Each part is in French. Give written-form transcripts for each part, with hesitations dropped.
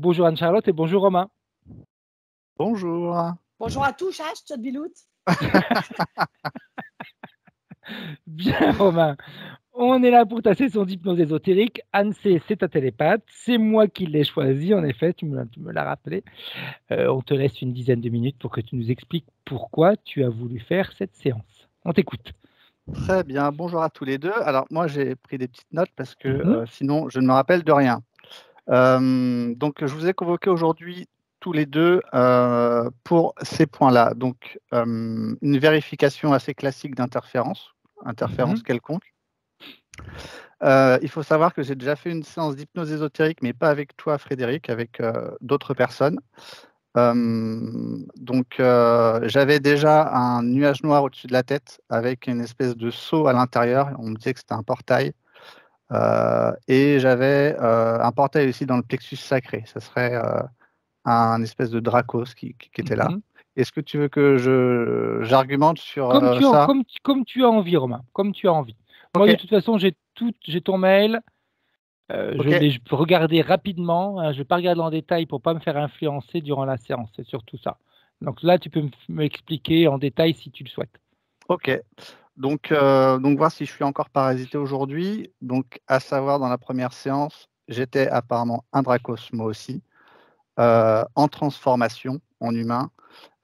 Bonjour Anne-Charlotte et bonjour Romain. Bonjour. Bonjour à tous, Tchot Bilout. Bien Romain, on est là pour ta session d'hypnose ésotérique. Anne-C, c'est ta télépathe. C'est moi qui l'ai choisi, en effet, tu me l'as rappelé. On te laisse une dizaine de minutes pour que tu nous expliques pourquoi tu as voulu faire cette séance. On t'écoute. Très bien, bonjour à tous les deux. Alors moi j'ai pris des petites notes parce que sinon je ne me rappelle de rien. Donc je vous ai convoqué aujourd'hui tous les deux pour ces points-là. Donc une vérification assez classique d'interférence, quelconque. Il faut savoir que j'ai déjà fait une séance d'hypnose ésotérique, mais pas avec toi Frédéric, avec d'autres personnes. Donc j'avais déjà un nuage noir au-dessus de la tête avec une espèce de seau à l'intérieur. On me disait que c'était un portail. Et j'avais un portail aussi dans le plexus sacré. Ce serait un espèce de Dracos qui était là. Est-ce que tu veux que j'argumente sur ça? Comme tu as envie, Romain. Comme tu as envie. Okay. Moi, de toute façon, j'ai ton mail. Je peux regarder rapidement. Je ne vais pas regarder en détail pour ne pas me faire influencer durant la séance. C'est surtout ça. Donc là, tu peux m'expliquer en détail si tu le souhaites. Ok. Donc voir si je suis encore parasité aujourd'hui. Donc, à savoir, dans la première séance, j'étais apparemment un Dracos, moi aussi, en transformation en humain.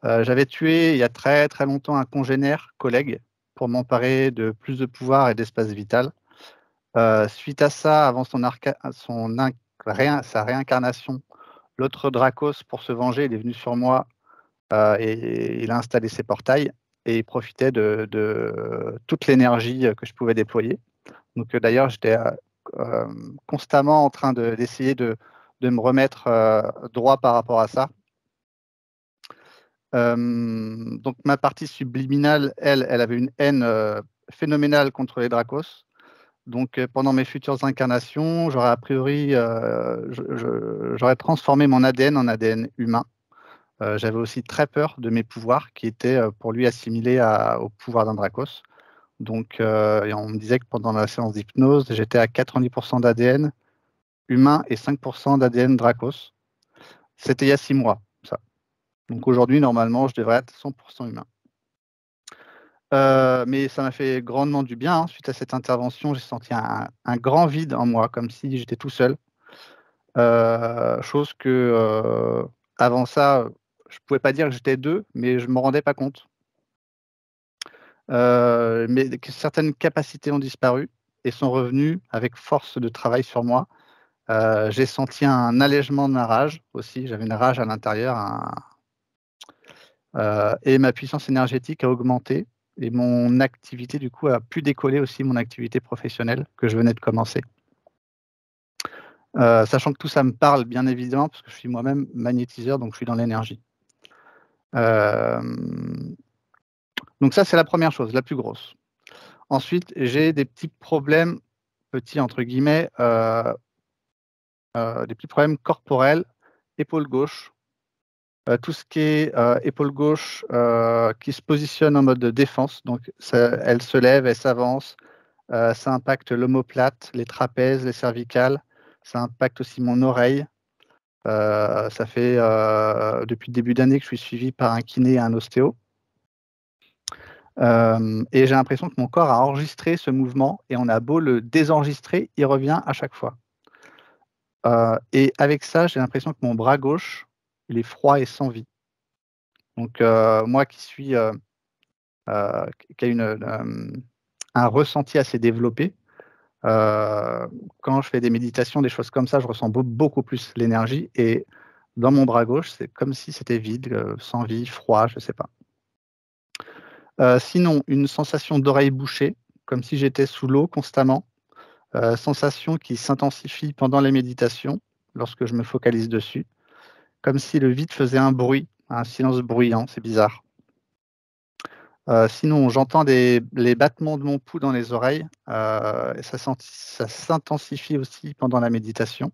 J'avais tué il y a très très longtemps un congénère, collègue, pour m'emparer de plus de pouvoir et d'espace vital. Suite à ça, avant sa réincarnation, l'autre Dracos, pour se venger, il est venu sur moi et il a installé ses portails et il profitait de toute l'énergie que je pouvais déployer. Donc d'ailleurs, j'étais constamment en train d'essayer de me remettre droit par rapport à ça. Donc ma partie subliminale, elle avait une haine phénoménale contre les Dracos. Donc pendant mes futures incarnations, j'aurais a priori j'aurais transformé mon ADN en ADN humain. J'avais aussi très peur de mes pouvoirs qui étaient pour lui assimilés au pouvoir d'un Dracos. Donc et on me disait que pendant la séance d'hypnose, j'étais à 90% d'ADN humain et 5% d'ADN Dracos. C'était il y a 6 mois, ça. Donc aujourd'hui, normalement, je devrais être 100% humain. Mais ça m'a fait grandement du bien. Hein. Suite à cette intervention, j'ai senti un grand vide en moi, comme si j'étais tout seul. Chose que avant ça, je ne pouvais pas dire que j'étais deux, mais je ne me rendais pas compte. Mais que certaines capacités ont disparu et sont revenues avec force de travail sur moi. J'ai senti un allègement de ma rage aussi. J'avais une rage à l'intérieur. Et ma puissance énergétique a augmenté. Et mon activité, du coup, a pu décoller aussi mon activité professionnelle que je venais de commencer. Sachant que tout ça me parle, bien évidemment, parce que je suis moi-même magnétiseur, donc je suis dans l'énergie. Donc ça, c'est la première chose, la plus grosse. Ensuite, j'ai des petits problèmes, petits entre guillemets, des petits problèmes corporels, épaule gauche, tout ce qui est épaule gauche qui se positionne en mode de défense, donc elle se lève, elle s'avance, ça impacte l'omoplate, les trapèzes, les cervicales, ça impacte aussi mon oreille. Ça fait depuis le début d'année que je suis suivi par un kiné et un ostéo. Et j'ai l'impression que mon corps a enregistré ce mouvement et on a beau le désenregistrer, il revient à chaque fois. Et avec ça, j'ai l'impression que mon bras gauche, il est froid et sans vie. Donc moi qui a un ressenti assez développé, quand je fais des méditations, des choses comme ça, je ressens beaucoup plus l'énergie. Et dans mon bras gauche, c'est comme si c'était vide, sans vie, froid, je ne sais pas. Sinon, une sensation d'oreille bouchée, comme si j'étais sous l'eau constamment. Sensation qui s'intensifie pendant les méditations, lorsque je me focalise dessus. Comme si le vide faisait un bruit, un silence bruyant, c'est bizarre. Sinon, j'entends les battements de mon pouls dans les oreilles. Et ça s'intensifie aussi pendant la méditation.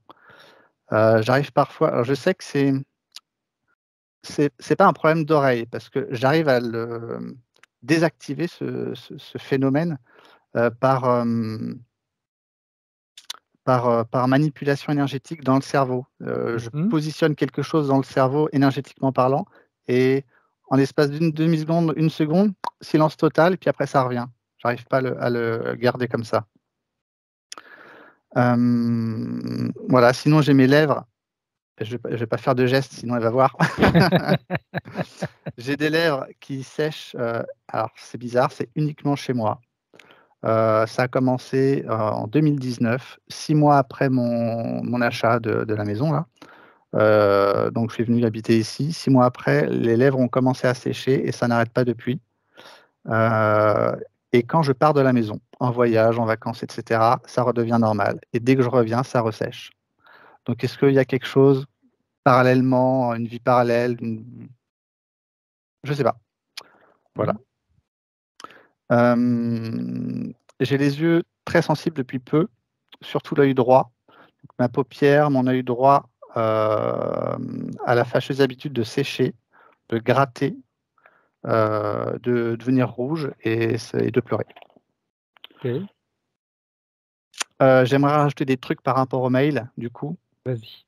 J'arrive parfois... Alors, je sais que c'est pas un problème d'oreille, parce que j'arrive à le désactiver, ce phénomène, par par manipulation énergétique dans le cerveau. Je positionne quelque chose dans le cerveau énergétiquement parlant et en l'espace d'une demi-seconde, une seconde, silence total, puis après ça revient. J'arrive pas à le garder comme ça. Voilà, sinon j'ai mes lèvres. Je vais pas faire de gestes, sinon elle va voir. J'ai des lèvres qui sèchent. Alors c'est bizarre, c'est uniquement chez moi. Ça a commencé en 2019, 6 mois après mon achat de la maison là. Donc je suis venu habiter ici. 6 mois après, les lèvres ont commencé à sécher et ça n'arrête pas depuis. Et quand je pars de la maison, en voyage, en vacances, etc., ça redevient normal. Et dès que je reviens, ça ressèche. Donc est-ce qu'il y a quelque chose parallèlement, une vie parallèle, je sais pas. Voilà. J'ai les yeux très sensibles depuis peu, surtout l'œil droit. Donc, ma paupière, mon œil droit a la fâcheuse habitude de sécher, de gratter, de devenir rouge et de pleurer. Ok. J'aimerais rajouter des trucs par rapport au mail, du coup. Vas-y.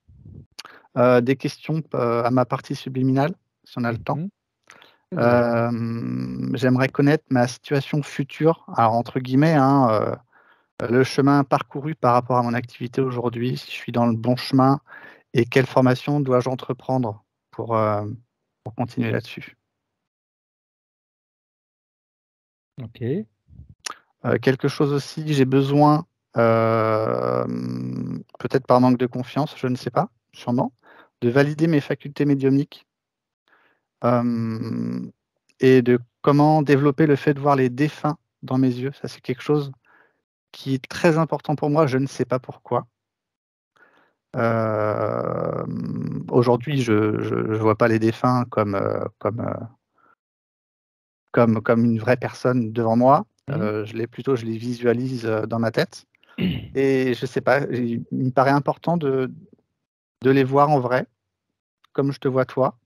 Des questions à ma partie subliminale, si on a le temps. J'aimerais connaître ma situation future, alors entre guillemets, le chemin parcouru par rapport à mon activité aujourd'hui, si je suis dans le bon chemin et quelle formation dois-je entreprendre pour continuer là-dessus. Ok. Quelque chose aussi, j'ai besoin, peut-être par manque de confiance, je ne sais pas, sûrement, de valider mes facultés médiumniques et de comment développer le fait de voir les défunts dans mes yeux. Ça, c'est quelque chose qui est très important pour moi, je ne sais pas pourquoi. Aujourd'hui, je ne vois pas les défunts comme une vraie personne devant moi. Je les visualise dans ma tête. Et je sais pas, il me paraît important de les voir en vrai, comme je te vois toi,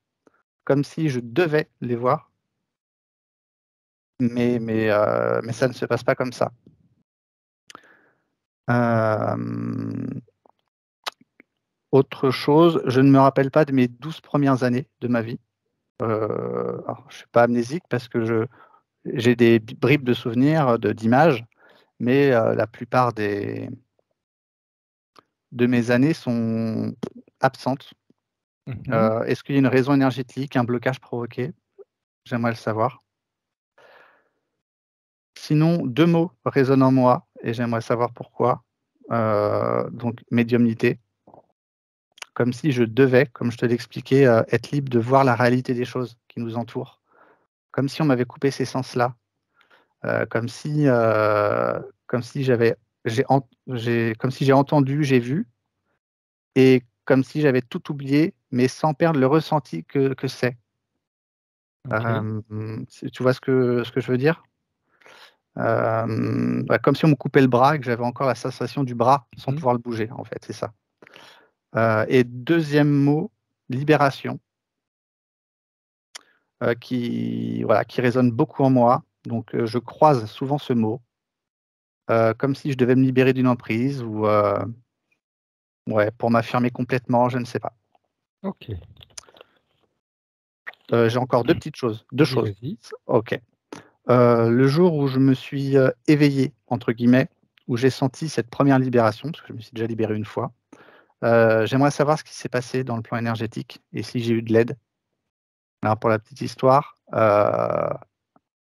comme si je devais les voir. Mais ça ne se passe pas comme ça. Autre chose, je ne me rappelle pas de mes 12 premières années de ma vie. Alors, je ne suis pas amnésique parce que j'ai des bribes de souvenirs, d'images, mais la plupart de mes années sont absentes. Est-ce qu'il y a une raison énergétique, un blocage provoqué? J'aimerais le savoir. Sinon, 2 mots résonnent en moi et j'aimerais savoir pourquoi. Donc médiumnité. Comme si je devais, comme je te l'expliquais, être libre de voir la réalité des choses qui nous entourent. Comme si on m'avait coupé ces sens-là. Comme si j'ai entendu, j'ai vu, et comme si j'avais tout oublié, mais sans perdre le ressenti que c'est. Tu vois ce que je veux dire? Comme si on me coupait le bras et que j'avais encore la sensation du bras sans pouvoir le bouger, en fait, c'est ça. Et deuxième mot, libération, qui résonne beaucoup en moi. Donc, je croise souvent ce mot, comme si je devais me libérer d'une emprise ou pour m'affirmer complètement, je ne sais pas. Ok. J'ai encore deux choses. Vas-y. Ok. Le jour où je me suis éveillé, entre guillemets, où j'ai senti cette première libération, parce que je me suis déjà libéré une fois, j'aimerais savoir ce qui s'est passé dans le plan énergétique et si j'ai eu de l'aide. Alors, pour la petite histoire, il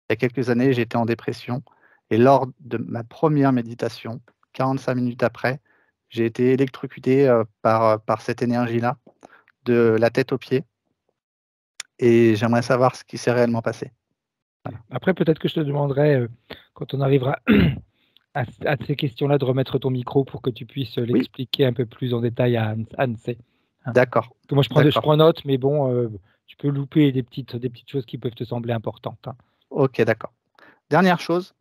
y a quelques années, j'étais en dépression et lors de ma première méditation, 45 minutes après, j'ai été électrocuté par cette énergie-là, de la tête aux pieds, et j'aimerais savoir ce qui s'est réellement passé. Voilà. Après, peut-être que je te demanderai, quand on arrivera à ces questions-là, de remettre ton micro pour que tu puisses l'expliquer un peu plus en détail à Anne. D'accord. Moi, je prends note, mais bon, tu peux louper des petites choses qui peuvent te sembler importantes. Ok, d'accord. Dernière chose.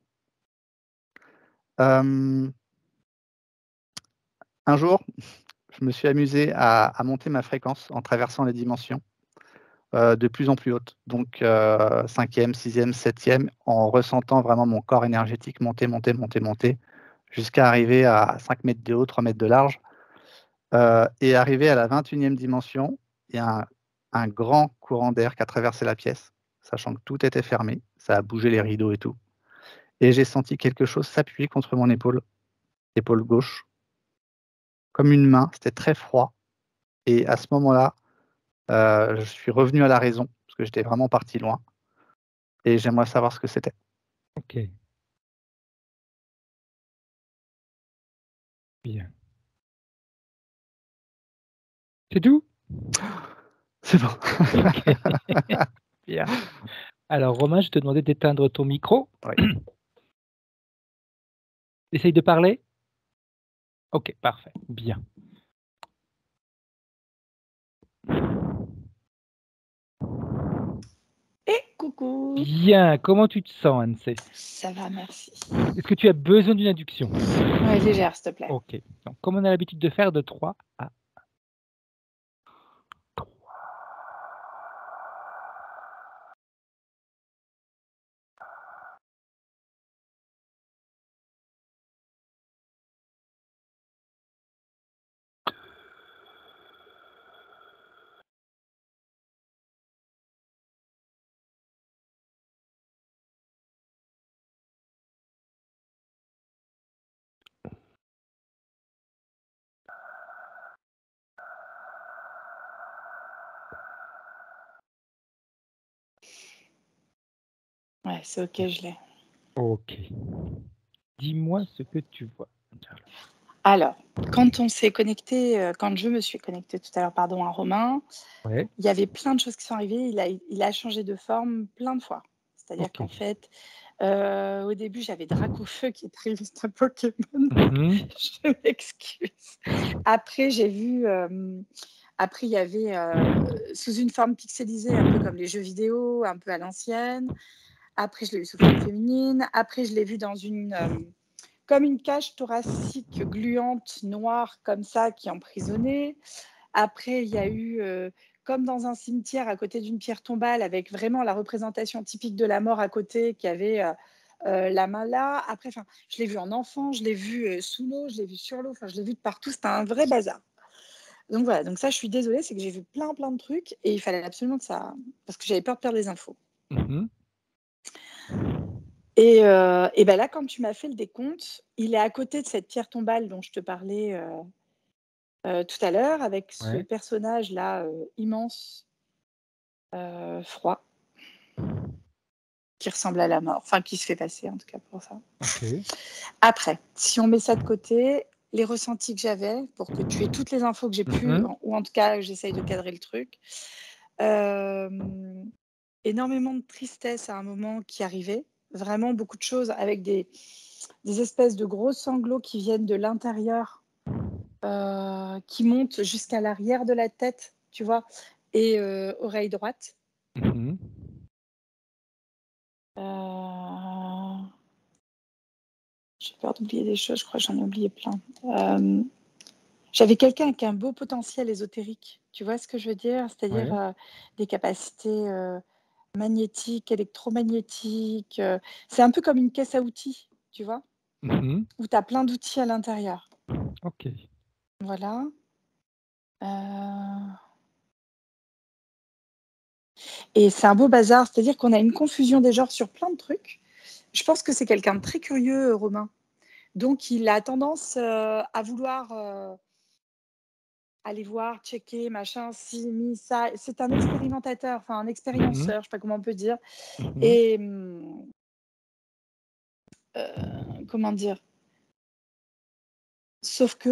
Un jour, je me suis amusé à monter ma fréquence en traversant les dimensions de plus en plus haute. Donc, 5e, 6e, 7e, en ressentant vraiment mon corps énergétique monter, monter, monter, monter, jusqu'à arriver à 5 mètres de haut, 3 mètres de large. Et arrivé à la 21e dimension, il y a un grand courant d'air qui a traversé la pièce, sachant que tout était fermé. Ça a bougé les rideaux et tout. Et j'ai senti quelque chose s'appuyer contre mon épaule gauche, comme une main. C'était très froid. Et à ce moment-là, je suis revenu à la raison, parce que j'étais vraiment parti loin. Et j'aimerais savoir ce que c'était. Ok. Bien. C'est tout? C'est bon. Ok. Bien. Alors, Romain, je te demandais d'éteindre ton micro. Oui. Essaye de parler. Ok, parfait. Bien. Et coucou. Bien. Comment tu te sens, Anne-C? Ça va, merci. Est-ce que tu as besoin d'une induction? Ouais, légère, s'il te plaît. Ok. Donc, comme on a l'habitude de faire, de 3 à 3. Ouais, c'est ok, je l'ai. Ok. Dis-moi ce que tu vois. Alors, quand on s'est connecté, quand je me suis connectée tout à l'heure, pardon, à Romain, Ouais. il y avait plein de choses qui sont arrivées. Il a changé de forme plein de fois. C'est-à-dire Ok. qu'en fait, au début, j'avais Dracofeu qui est très juste un Pokémon. Mhm. Je m'excuse. Après, j'ai vu. Après, il y avait sous une forme pixelisée, un peu comme les jeux vidéo, un peu à l'ancienne. Après, je l'ai vu sous forme féminine. Après, je l'ai vu dans une. Comme une cage thoracique gluante, noire, comme ça, qui emprisonnait. Après, il y a eu, comme dans un cimetière, à côté d'une pierre tombale, avec vraiment la représentation typique de la mort à côté, qui avait la main là. Après, je l'ai vu en enfant, je l'ai vu sous l'eau, je l'ai vu sur l'eau, je l'ai vu de partout. C'était un vrai bazar. Donc voilà, donc ça, je suis désolée, c'est que j'ai vu plein de trucs et il fallait absolument que ça... Parce que j'avais peur de perdre les infos. Mhm. Et ben là, quand tu m'as fait le décompte, il est à côté de cette pierre tombale dont je te parlais tout à l'heure, avec ce Ouais. personnage-là immense, froid, qui ressemble à la mort, enfin qui se fait passer en tout cas pour ça. Ok. Après, si on met ça de côté, les ressentis que j'avais, pour que tu aies toutes les infos que j'ai pu, Mhm. ou en tout cas j'essaye de cadrer le truc, énormément de tristesse à un moment qui arrivait, vraiment beaucoup de choses avec des espèces de gros sanglots qui viennent de l'intérieur, qui montent jusqu'à l'arrière de la tête, tu vois, et oreille droite. Mhm. J'ai peur d'oublier des choses, je crois que j'en ai oublié plein. J'avais quelqu'un avec un beau potentiel ésotérique, tu vois ce que je veux dire? C'est-à-dire Ouais. des capacités magnétiques, électromagnétiques. C'est un peu comme une caisse à outils, tu vois, Mhm. où tu as plein d'outils à l'intérieur. Ok. Voilà. Et c'est un beau bazar, c'est-à-dire qu'on a une confusion des genres sur plein de trucs. Je pense que c'est quelqu'un de très curieux, Romain. Donc, il a tendance à vouloir aller voir, checker, machin, si, mi, ça. C'est un expérimentateur, enfin un expérienceur, Mhm. je ne sais pas comment on peut dire. Mhm. Et comment dire? Sauf que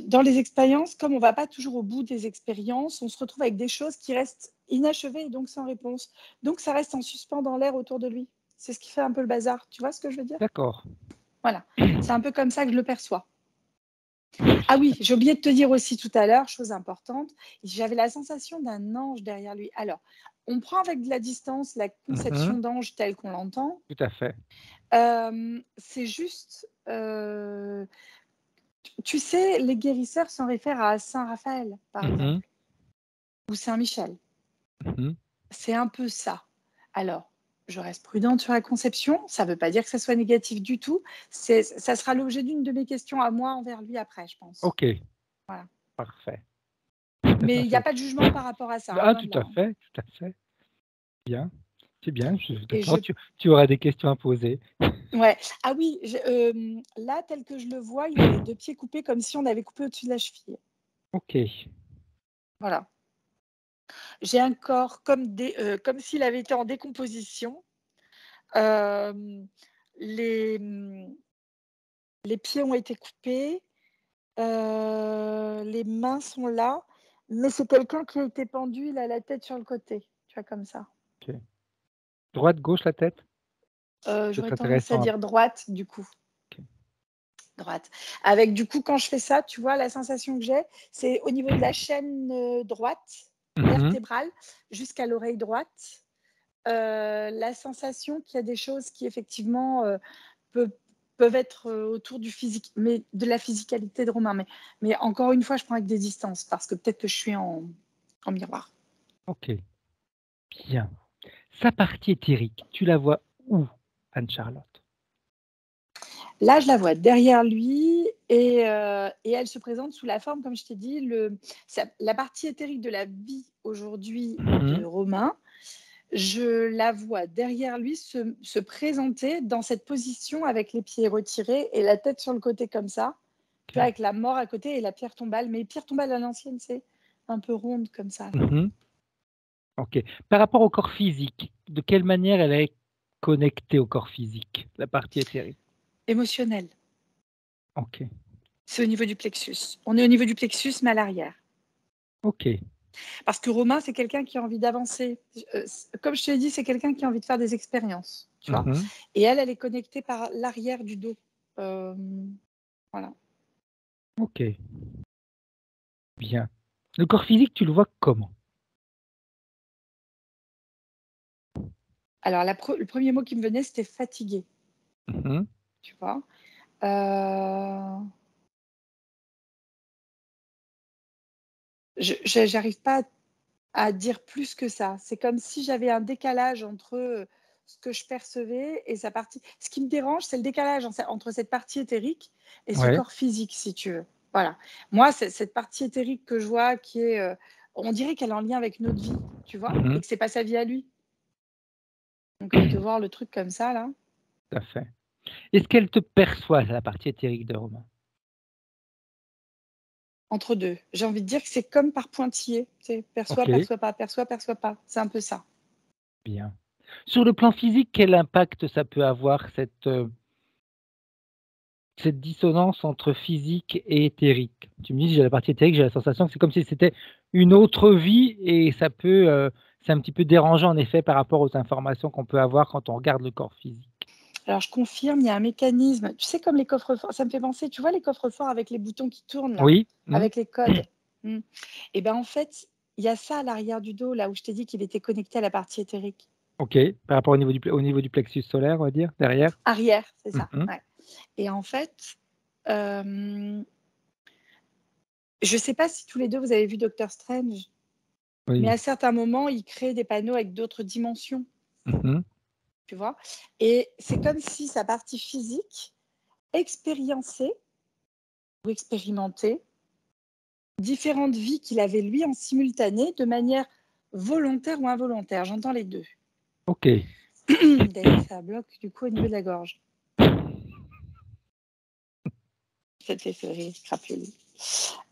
dans les expériences, comme on ne va pas toujours au bout des expériences, on se retrouve avec des choses qui restent inachevées et donc sans réponse. Donc, ça reste en suspens dans l'air autour de lui. C'est ce qui fait un peu le bazar. Tu vois ce que je veux dire? D'accord. Voilà. C'est un peu comme ça que je le perçois. Ah oui, j'ai oublié de te dire aussi tout à l'heure, chose importante, j'avais la sensation d'un ange derrière lui. Alors, on prend avec de la distance la conception Mhm. d'ange telle qu'on l'entend. Tout à fait. C'est juste, tu sais, les guérisseurs s'en réfèrent à Saint Raphaël, par Mhm. exemple, ou Saint Michel. Mhm. C'est un peu ça. Alors, Je reste prudente sur la conception. Ça ne veut pas dire que ça soit négatif du tout. Ça sera l'objet d'une de mes questions à moi envers lui après, je pense. Ok, Voilà. parfait. Mais il n'y a pas de jugement par rapport à ça. Ah, loin de tout là, à fait, tout à fait. Bien, c'est bien. Et D'accord, tu auras des questions à poser. Ouais. Ah oui, là, tel que je le vois, il a les 2 pieds coupés comme si on avait coupé au-dessus de la cheville. Ok, Voilà. J'ai un corps comme s'il avait été en décomposition. Euh, les, les pieds ont été coupés. Les mains sont là. Mais c'est quelqu'un qui a été pendu, il a la tête sur le côté. Tu vois, comme ça. ok. Droite, gauche, la tête? J'aurais C'est tendance à intéressant. dire droite, du coup. Ok. Droite. Avec, du coup, quand je fais ça, tu vois, la sensation que j'ai, c'est au niveau de la chaîne droite, vertébrale, jusqu'à l'oreille droite. La sensation qu'il y a des choses qui, effectivement, peuvent être autour du physique, mais de la physicalité de Romain. Mais encore une fois, je prends avec des distances, parce que peut-être que je suis en miroir. Ok, bien. Sa partie éthérique, tu la vois où, Anne-Charlotte? Là, je la vois derrière lui et elle se présente sous la forme, comme je t'ai dit, la partie éthérique de la vie aujourd'hui de Romain. Je la vois derrière lui se présenter dans cette position avec les pieds retirés et la tête sur le côté comme ça, tu vois, avec la mort à côté et la pierre tombale. Mais pierre tombale à l'ancienne, c'est un peu ronde comme ça. Ok. Par rapport au corps physique, de quelle manière elle est connectée au corps physique, la partie éthérique? Émotionnel. Ok. C'est au niveau du plexus. On est au niveau du plexus, mais à l'arrière. Ok. Parce que Romain, c'est quelqu'un qui a envie d'avancer. Comme je te l'ai dit, c'est quelqu'un qui a envie de faire des expériences. Tu vois. Et elle est connectée par l'arrière du dos. Voilà. Ok. Bien. Le corps physique, tu le vois comment? Alors, le premier mot qui me venait, c'était fatigué. Tu vois. J'arrive pas à dire plus que ça. C'est comme si j'avais un décalage entre ce que je percevais et sa partie. Ce qui me dérange, c'est le décalage entre cette partie éthérique et ce corps physique, si tu veux. Voilà. Moi, c'est cette partie éthérique que je vois qui est... on dirait qu'elle est en lien avec notre vie, tu vois, et que c'est pas sa vie à lui. Donc, de voir le truc comme ça, là. Tout à fait. Est-ce qu'elle te perçoit, la partie éthérique de Romain? Entre deux. J'ai envie de dire que c'est comme par pointillé. Tu sais, perçoit, perçoit pas, perçoit, perçoit pas. C'est un peu ça. Bien. Sur le plan physique, quel impact ça peut avoir, cette dissonance entre physique et éthérique? Tu me dis, j'ai la partie éthérique, j'ai la sensation que c'est comme si c'était une autre vie et ça peut, c'est un petit peu dérangeant en effet par rapport aux informations qu'on peut avoir quand on regarde le corps physique. Alors, je confirme, il y a un mécanisme. Tu sais, comme les coffres-forts, ça me fait penser, tu vois les coffres-forts avec les boutons qui tournent, là, Oui. avec les codes. Et bien, en fait, il y a ça à l'arrière du dos, là où je t'ai dit qu'il était connecté à la partie éthérique. Ok, par rapport au niveau du plexus solaire, on va dire, derrière. Arrière, c'est ça. Ouais. Et en fait, je ne sais pas si tous les deux vous avez vu Doctor Strange, mais à certains moments, il crée des panneaux avec d'autres dimensions. Tu vois. Et c'est comme si sa partie physique expérimentait différentes vies qu'il avait lui en simultané de manière volontaire ou involontaire. J'entends les deux. Ok. D'ailleurs, ça bloque du coup au niveau de la gorge. Ça te fait rire, crapule.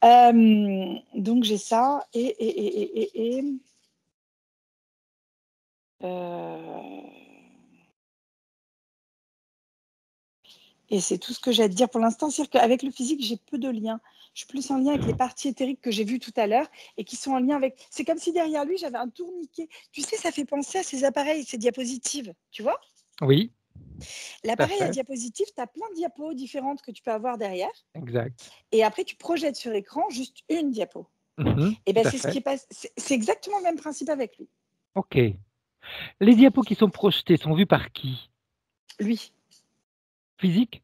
Donc j'ai ça et c'est tout ce que j'ai à te dire pour l'instant. C'est-à-dire qu'avec le physique, j'ai peu de liens. Je suis plus en lien avec les parties éthériques que j'ai vues tout à l'heure et qui sont en lien avec... C'est comme si derrière lui, j'avais un tourniquet. Tu sais, ça fait penser à ces appareils, ces diapositives, tu vois? Oui. L'appareil à diapositive, tu as plein de diapos différentes que tu peux avoir derrière. Exact. Et après, tu projettes sur écran juste une diapo. Et ben, c'est ce qui est passé. C'est exactement le même principe avec lui. Ok. Les diapos qui sont projetés sont vus par qui? Lui. Physique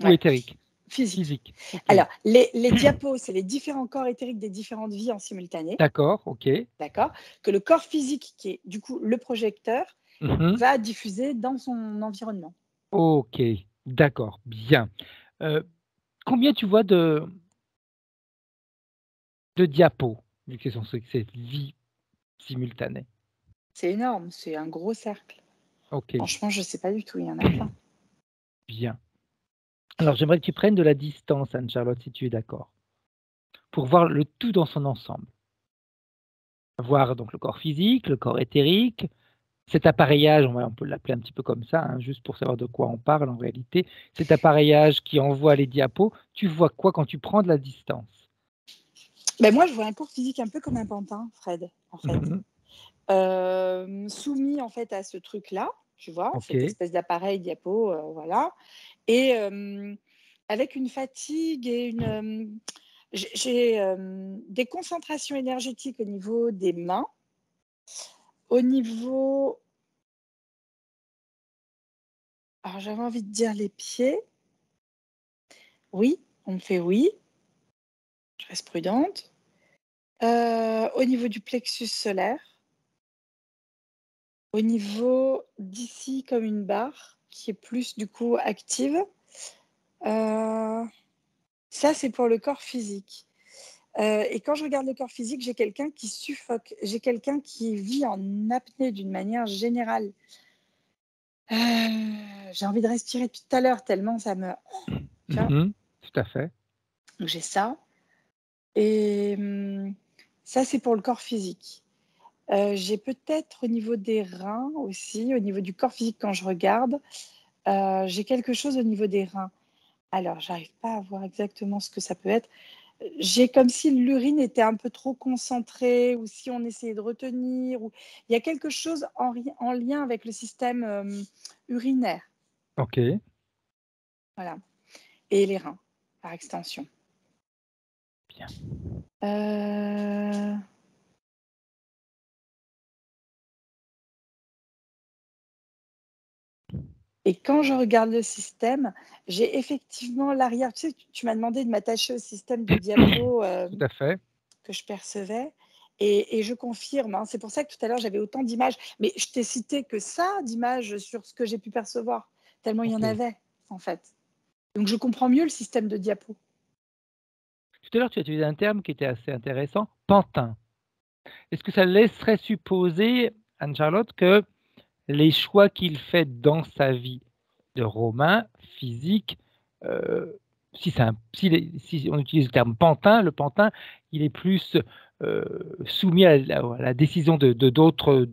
ou éthérique? Physique. Okay. Alors, les diapos, c'est les différents corps éthériques des différentes vies en simultané. D'accord, ok. D'accord. Que le corps physique, qui est du coup le projecteur, va diffuser dans son environnement. Ok, d'accord, bien. Combien tu vois de diapos, vu que c'est vie simultanée? C'est énorme, c'est un gros cercle. Ok, Franchement, je ne sais pas du tout, il y en a plein. bien. Alors, j'aimerais que tu prennes de la distance, Anne-Charlotte, si tu es d'accord, pour voir le tout dans son ensemble. Voir donc le corps physique, le corps éthérique, cet appareillage, on peut l'appeler un petit peu comme ça, juste pour savoir de quoi on parle en réalité. Cet appareillage qui envoie les diapos, tu vois quoi quand tu prends de la distance? Moi, je vois un corps physique un peu comme un pantin, Fred, en fait. Soumis, en fait, à ce truc-là, tu vois, Ok, cette espèce d'appareil diapo, voilà. Et avec une fatigue et j'ai des concentrations énergétiques au niveau des mains, au niveau, alors j'avais envie de dire les pieds. Oui, on me fait oui, je reste prudente. Au niveau du plexus solaire, au niveau d'ici comme une barre qui est plus du coup active. Ça, c'est pour le corps physique. Et quand je regarde le corps physique, j'ai quelqu'un qui suffoque, j'ai quelqu'un qui vit en apnée d'une manière générale. J'ai envie de respirer depuis tout à l'heure tellement ça me... tout à fait. Donc j'ai ça. Et ça, c'est pour le corps physique. J'ai peut-être au niveau des reins aussi, au niveau du corps physique quand je regarde, j'ai quelque chose au niveau des reins. Alors, j'arrive pas à voir exactement ce que ça peut être. J'ai comme si l'urine était un peu trop concentrée ou si on essayait de retenir. Ou... Il y a quelque chose en lien avec le système urinaire. Ok. Voilà. Et les reins, par extension. Bien. Et quand je regarde le système, j'ai effectivement l'arrière. Tu sais, tu m'as demandé de m'attacher au système de diapo Tout à fait. que je percevais. Et je confirme, c'est pour ça que tout à l'heure j'avais autant d'images, mais je t'ai cité que ça d'images sur ce que j'ai pu percevoir, tellement il y en avait en fait. Donc je comprends mieux le système de diapo. Tout à l'heure, tu as utilisé un terme qui était assez intéressant, pantin. Est-ce que ça laisserait supposer, Anne-Charlotte, que les choix qu'il fait dans sa vie de Romain, physique, si on utilise le terme pantin, le pantin, il est plus soumis à la décision de d'autres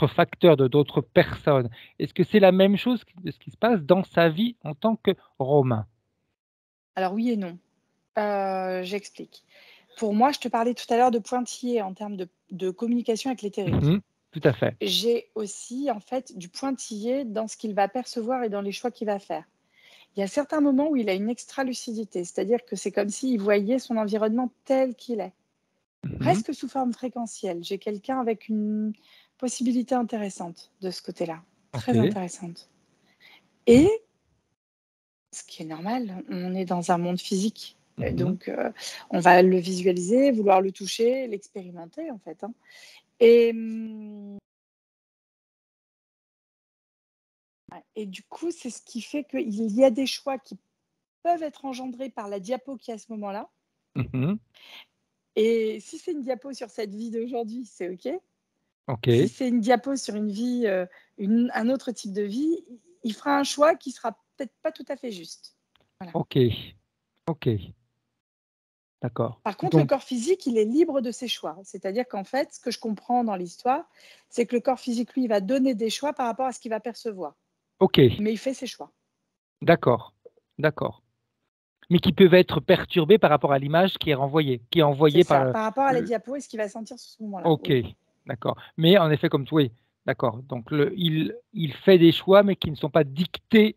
facteurs, de d'autres personnes. Est-ce que c'est la même chose de ce qui se passe dans sa vie en tant que Romain? Alors oui et non. J'explique. Pour moi, je te parlais tout à l'heure de pointillé en termes de communication avec l'éthérique. Tout à fait. J'ai aussi en fait du pointillé dans ce qu'il va percevoir et dans les choix qu'il va faire. Il y a certains moments où il a une extra-lucidité, c'est-à-dire que c'est comme s'il voyait son environnement tel qu'il est, presque sous forme fréquentielle. J'ai quelqu'un avec une possibilité intéressante de ce côté-là, très intéressante. Et, ce qui est normal, on est dans un monde physique, donc on va le visualiser, vouloir le toucher, l'expérimenter en fait. Et du coup, c'est ce qui fait qu'il y a des choix qui peuvent être engendrés par la diapo qui est à ce moment-là. Et si c'est une diapo sur cette vie d'aujourd'hui, c'est OK. Si c'est une diapo sur une vie, un autre type de vie, il fera un choix qui sera peut-être pas tout à fait juste. Voilà. Ok. D'accord. Par contre, le corps physique, il est libre de ses choix. C'est-à-dire qu'en fait, ce que je comprends dans l'histoire, c'est que le corps physique, lui, va donner des choix par rapport à ce qu'il va percevoir. Ok. Mais il fait ses choix. D'accord. Mais qui peuvent être perturbés par rapport à l'image qui est renvoyée, qui est envoyée par rapport à la diapo et ce qu'il va sentir sur ce moment-là. Ok, d'accord. Mais en effet, comme toi, d'accord. Donc il fait des choix, mais qui ne sont pas dictés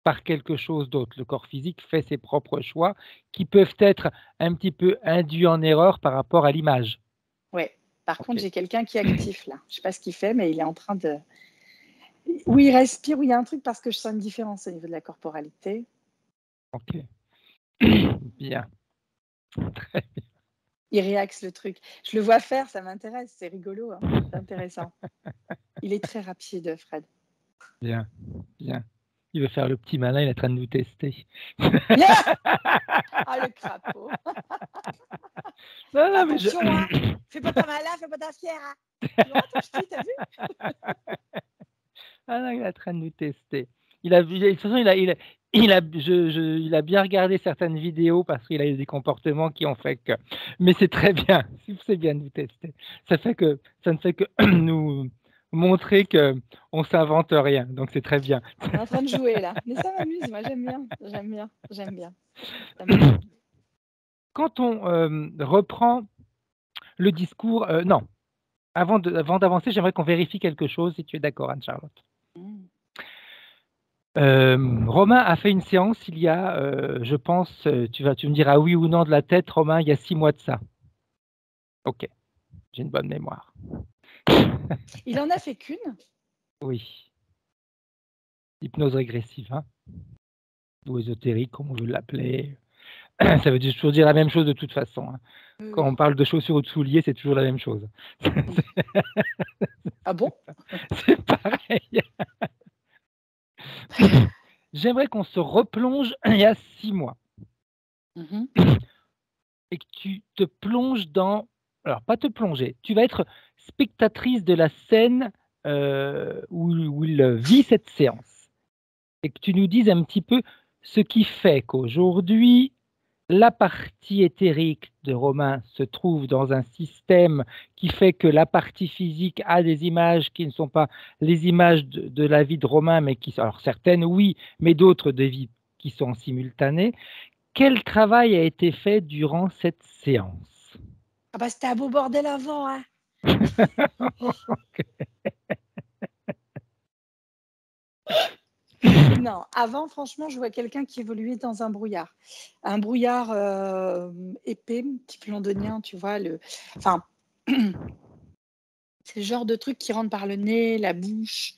par quelque chose d'autre. Le corps physique fait ses propres choix, qui peuvent être un petit peu induits en erreur par rapport à l'image. Oui. Par contre, j'ai quelqu'un qui est actif là. Je ne sais pas ce qu'il fait, mais il est en train de... Où il respire, où il y a un truc parce que je sens une différence au niveau de la corporalité. Ok. Bien. Très bien. Il réaxe le truc. Je le vois faire, ça m'intéresse, c'est rigolo, c'est intéressant. Il est très rapide, Fred. Bien, bien. Il veut faire le petit malin, il est en train de nous tester. Ah, le crapaud. Non, non, mais Attention, hein. Fais pas ta malin, fais pas ta fière. Hein. Tu vois, ton ch'ti, t'as vu? Ah non, il est en train de nous tester. De toute façon, il a bien regardé certaines vidéos parce qu'il a eu des comportements qui ont fait que. Mais c'est très bien, c'est bien de nous tester. Ça ne fait que nous montrer que on s'invente rien, donc c'est très bien. On est en train de jouer là. Mais ça m'amuse, moi j'aime bien. J'aime bien. J'aime bien. Ça m'amuse. Quand on reprend le discours, non, avant d'avancer, j'aimerais qu'on vérifie quelque chose, si tu es d'accord, Anne-Charlotte. Romain a fait une séance il y a, je pense, tu me diras oui ou non de la tête, Romain, il y a 6 mois de ça. Ok, j'ai une bonne mémoire. Il en a fait qu'une? Oui. Hypnose régressive, hein, ou ésotérique, comme on veut l'appeler. Ça veut toujours dire la même chose de toute façon. Hein. Oui. Quand on parle de chaussures ou de souliers, c'est toujours la même chose. Ah bon? C'est pareil. J'aimerais qu'on se replonge il y a 6 mois. Et que tu te plonges dans... Alors, pas te plonger, tu vas être spectatrice de la scène où il vit cette séance. Et que tu nous dises un petit peu ce qui fait qu'aujourd'hui, la partie éthérique de Romain se trouve dans un système qui fait que la partie physique a des images qui ne sont pas les images de la vie de Romain, mais qui sont, alors certaines oui, mais d'autres des vies qui sont simultanées. Quel travail a été fait durant cette séance? Ah bah c'était un beau bordel avant, hein. Non, avant, franchement, je vois quelqu'un qui évoluait dans un brouillard. Un brouillard épais, type londonien, tu vois. Enfin, c'est le genre de truc qui rentre par le nez, la bouche,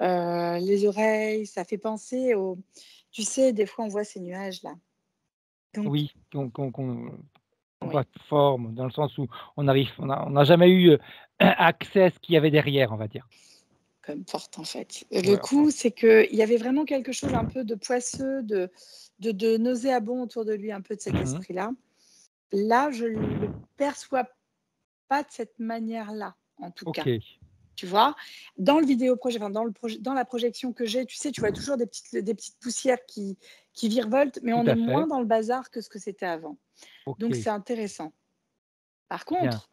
les oreilles. Ça fait penser au... Tu sais, des fois, on voit ces nuages-là. Donc, oui, qu'on voit forme, dans le sens où on n'a jamais eu accès à ce qu'il y avait derrière, on va dire. Comme forte, en fait. Le coup, c'est qu'il y avait vraiment quelque chose un peu de poisseux, de nauséabond autour de lui, un peu de cet esprit-là. Là, je ne le perçois pas de cette manière-là, en tout cas. Tu vois, dans le vidéoprojet, enfin, dans la projection que j'ai, tu sais, tu vois toujours des petites poussières qui virevoltent, mais on est moins dans le bazar que ce que c'était avant. Donc, c'est intéressant. Par contre,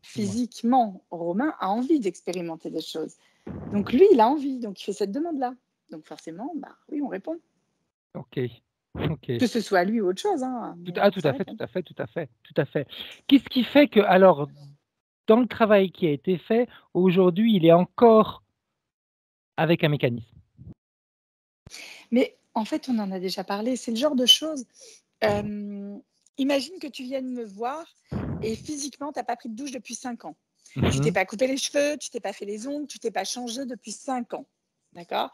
physiquement, Romain a envie d'expérimenter des choses. Donc, lui, il a envie, donc il fait cette demande-là. Donc, forcément, bah, oui, on répond. Ok. Que ce soit lui ou autre chose. Hein, tout à fait. Qu'est-ce qui fait que, alors, dans le travail qui a été fait, aujourd'hui, il est encore avec un mécanisme? Mais en fait, on en a déjà parlé. C'est le genre de choses. Imagine que tu viennes me voir et physiquement, tu n'as pas pris de douche depuis 5 ans. Tu t'es pas coupé les cheveux, tu t'es pas fait les ongles, tu t'es pas changé depuis 5 ans. D'accord?